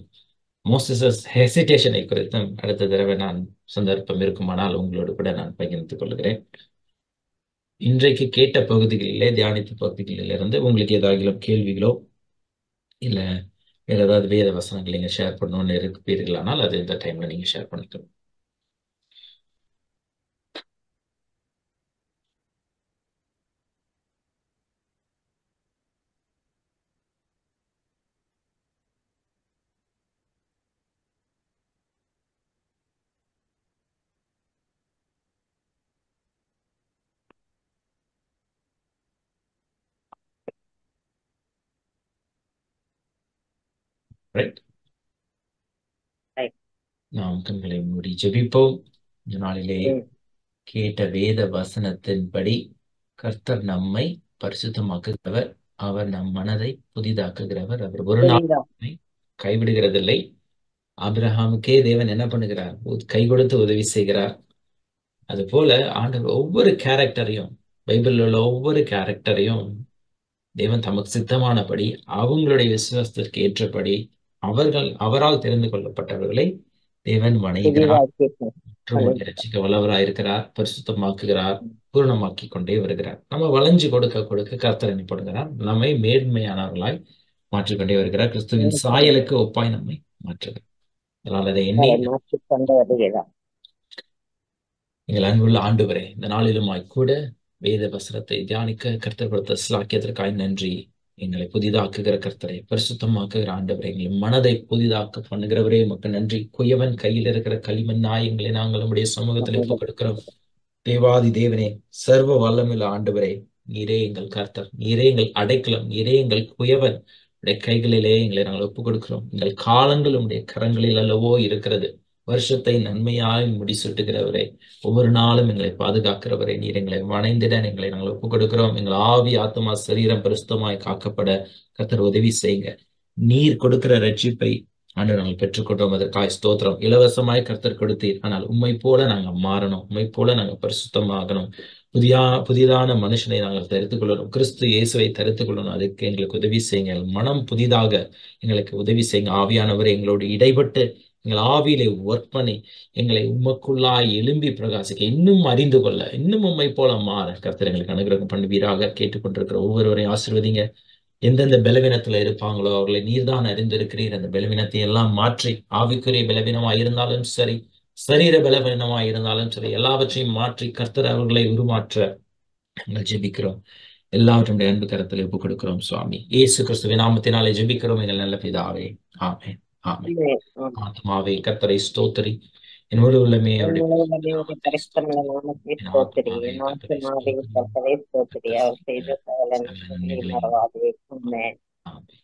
மோசஸ் ஹெசிடேஷனை குறித்தும் அடுத்த தடவை நான் சந்தர்ப்பம் இருக்குமானால் உங்களோடு கூட நான் பகிர்ந்து கொள்கிறேன். இன்றைக்கு கேட்ட பகுதிகளிலே, தியானித்த பகுதிகளிலிருந்து உங்களுக்கு ஏதாவது கேள்விகளோ இல்ல வேற ஏதாவது வேத வசனங்கள் நீங்க ஷேர் பண்ணணும்னு இருப்பீர்களானால் அது இந்த டைம்ல நீங்க ஷேர் பண்ணிக்கணும். Right, Right. நாம் கண்களை மூடி ஜெபிப்போம். இந்த நாளிலே கேட்ட வேத வசனத்தின்படி கர்த்தர் நம்மை பரிசுத்தமாக்குகிறவர், அவர் நம் மனதை புதிதாக்குகிறவர், அவர் ஒரு நாள் புரியுதா? நம்மை கைவிடுகிறதில்லை. ஆபிரகாமுக்கே தேவன் என்ன பண்ணுகிறார்? கை கொடுத்து உதவி செய்கிறார். அது போல ஆண்டவர் ஒவ்வொரு கேரக்டரையும், பைபிளில் உள்ள ஒவ்வொரு கேரக்டரையும் தேவன் தமக்கு சித்தமானபடி அவங்களுடைய விசுவாசத்திற்கு ஏற்றபடி அவரால் தெரிந்து கொள்ளப்பட்டவர்களை தேவன் வணைகிறார், புதிதாக்கிட்டார். மற்றும் ரட்சிக்க வல்லவராயிருக்கிறார், பரிசுத்தமாக்குகிறார், பூரணமாக்கி கொண்டே வருகிறார். நம்ம வளைஞ்சு கொடுக்க கொடுக்க கர்த்தர் என்ன பண்ணுகிறார்? நம்மை மேன்மையானவர்களாய் மாற்றிக்கொண்டே வருகிறார். கிறிஸ்துவின் சாயலுக்கு ஒப்பாய் நம்மை மாற்றுகிறார். அதனால் அதை எண்ணி அவரை மாற்றிக்கொண்டு வருகிறார். எங்கள் அன்புள்ள ஆண்டவரே, இந்த நாளிலுமாய் கூட வேத வசனத்தை தியானிக்க கர்த்தர் கொடுத்த சிலாக்கியத்திற்காய் நன்றி. எங்களை புதிதாக்குகிற கர்த்தரை, பரிசுத்தமாக்குகிற ஆண்டவரை, எங்களை மனதை புதிதாக்க பண்ணுகிறவரே உமக்கு நன்றி. குயவன் கையில் இருக்கிற களிமண்ணாய் எங்களை நாங்கள் நம்முடைய சமூகத்தில் ஒப்புக் கொடுக்கிறோம். தேவாதி தேவனே, சர்வ வல்லமுள்ள ஆண்டவரே, நீரே எங்கள் கர்த்தர், நீரே எங்கள் அடைக்கலம், நீரே எங்கள் குயவன். உடைய கைகளிலே எங்களை நாங்கள் ஒப்புக் கொடுக்கிறோம். எங்கள் காலங்கள் உடைய கரங்களில் அல்லவோ இருக்கிறது. வருஷத்தை நன்மையாய் முடிசூட்டுகிறவரே, ஒவ்வொரு நாளும் எங்களை பாதுகாக்கிறவரே, நீர் எங்களை வணைந்திட எங்களை நாங்கள் ஒப்புக் கொடுக்கிறோம். எங்கள் ஆவி, ஆத்மா, சரீரம் பரிசுத்தமாய் காக்கப்பட கர்த்தர் உதவி செய்யுங்க. நீர் கொடுக்கிற ரட்சிப்பை ஆண்டு நாங்கள் பெற்றுக்கொண்டோம், அதற்காய் ஸ்தோத்திரம். இலவசமாய் கர்த்தர் கொடுத்தீர், ஆனால் உம்மை போல நாங்கள் மாறணும், உம்மை போல நாங்கள் பரிசுத்தமாகணும். புதிதான மனுஷனை நாங்கள் தரித்துக் கொள்ளணும், கிறிஸ்து இயேசுவை தரித்துக் கொள்ளணும். அதுக்கு எங்களுக்கு உதவி செய்யுங்க. மனம் புதிதாக எங்களுக்கு உதவி செய்யுங்க. ஆவியானவரை எங்களோடு இடைப்பட்டு எங்கள் ஆவியிலே ஒர்க் பண்ணி எங்களை உமக்குள்ளாய் எழும்பி பிரகாசிக்க, இன்னும் அறிந்து கொள்ள, இன்னும் உம்மை போல மாற கர்த்தர் எங்களுக்கு அனுகிரகம் பண்ணுவீராக. கேட்டுக்கொண்டிருக்கிற ஒவ்வொருவரையும் ஆசீர்வதிங்க. எந்தெந்த பலவீனத்துல இருப்பாங்களோ அவர்களை நீர்தான் அறிந்திருக்கிறீர். அந்த பலவீனத்தை எல்லாம் மாற்றி, ஆவிக்குரிய பலவீனமாய் இருந்தாலும் சரி, சரீர பலவீனமாய் இருந்தாலும் சரி, எல்லாவற்றையும் மாற்றி கர்த்தர் அவர்களை உருமாற்ற நாங்கள் ஜெபிக்கிறோம். எல்லாவற்றுடைய அன்பு கரத்தில் ஒப்புக் கொடுக்கிறோம் சுவாமி. இயேசு கிறிஸ்துவின் நாமத்தினாலே ஜெபிக்கிறோம் எங்கள் நல்ல பிதாவே. ஆமென். ஆமென். ஆத்மாவே கர்த்தரை ஸ்தோத்திரி, என் முழு உள்ளமே அவருடைய பரிசுத்தமுள்ள நாமத்தை என் ஸ்தோத்திரி. ஆத்மாவே என் கர்த்தரை ஆத்துமாவே ஸ்தோத்திரி. கர்த்தரை ஸ்தோத்திரி. அவர் செய்த சகல சகல நன்மைகளையும் நன்மைகளையும் மறவாதே. ஆமென். ஆமென்.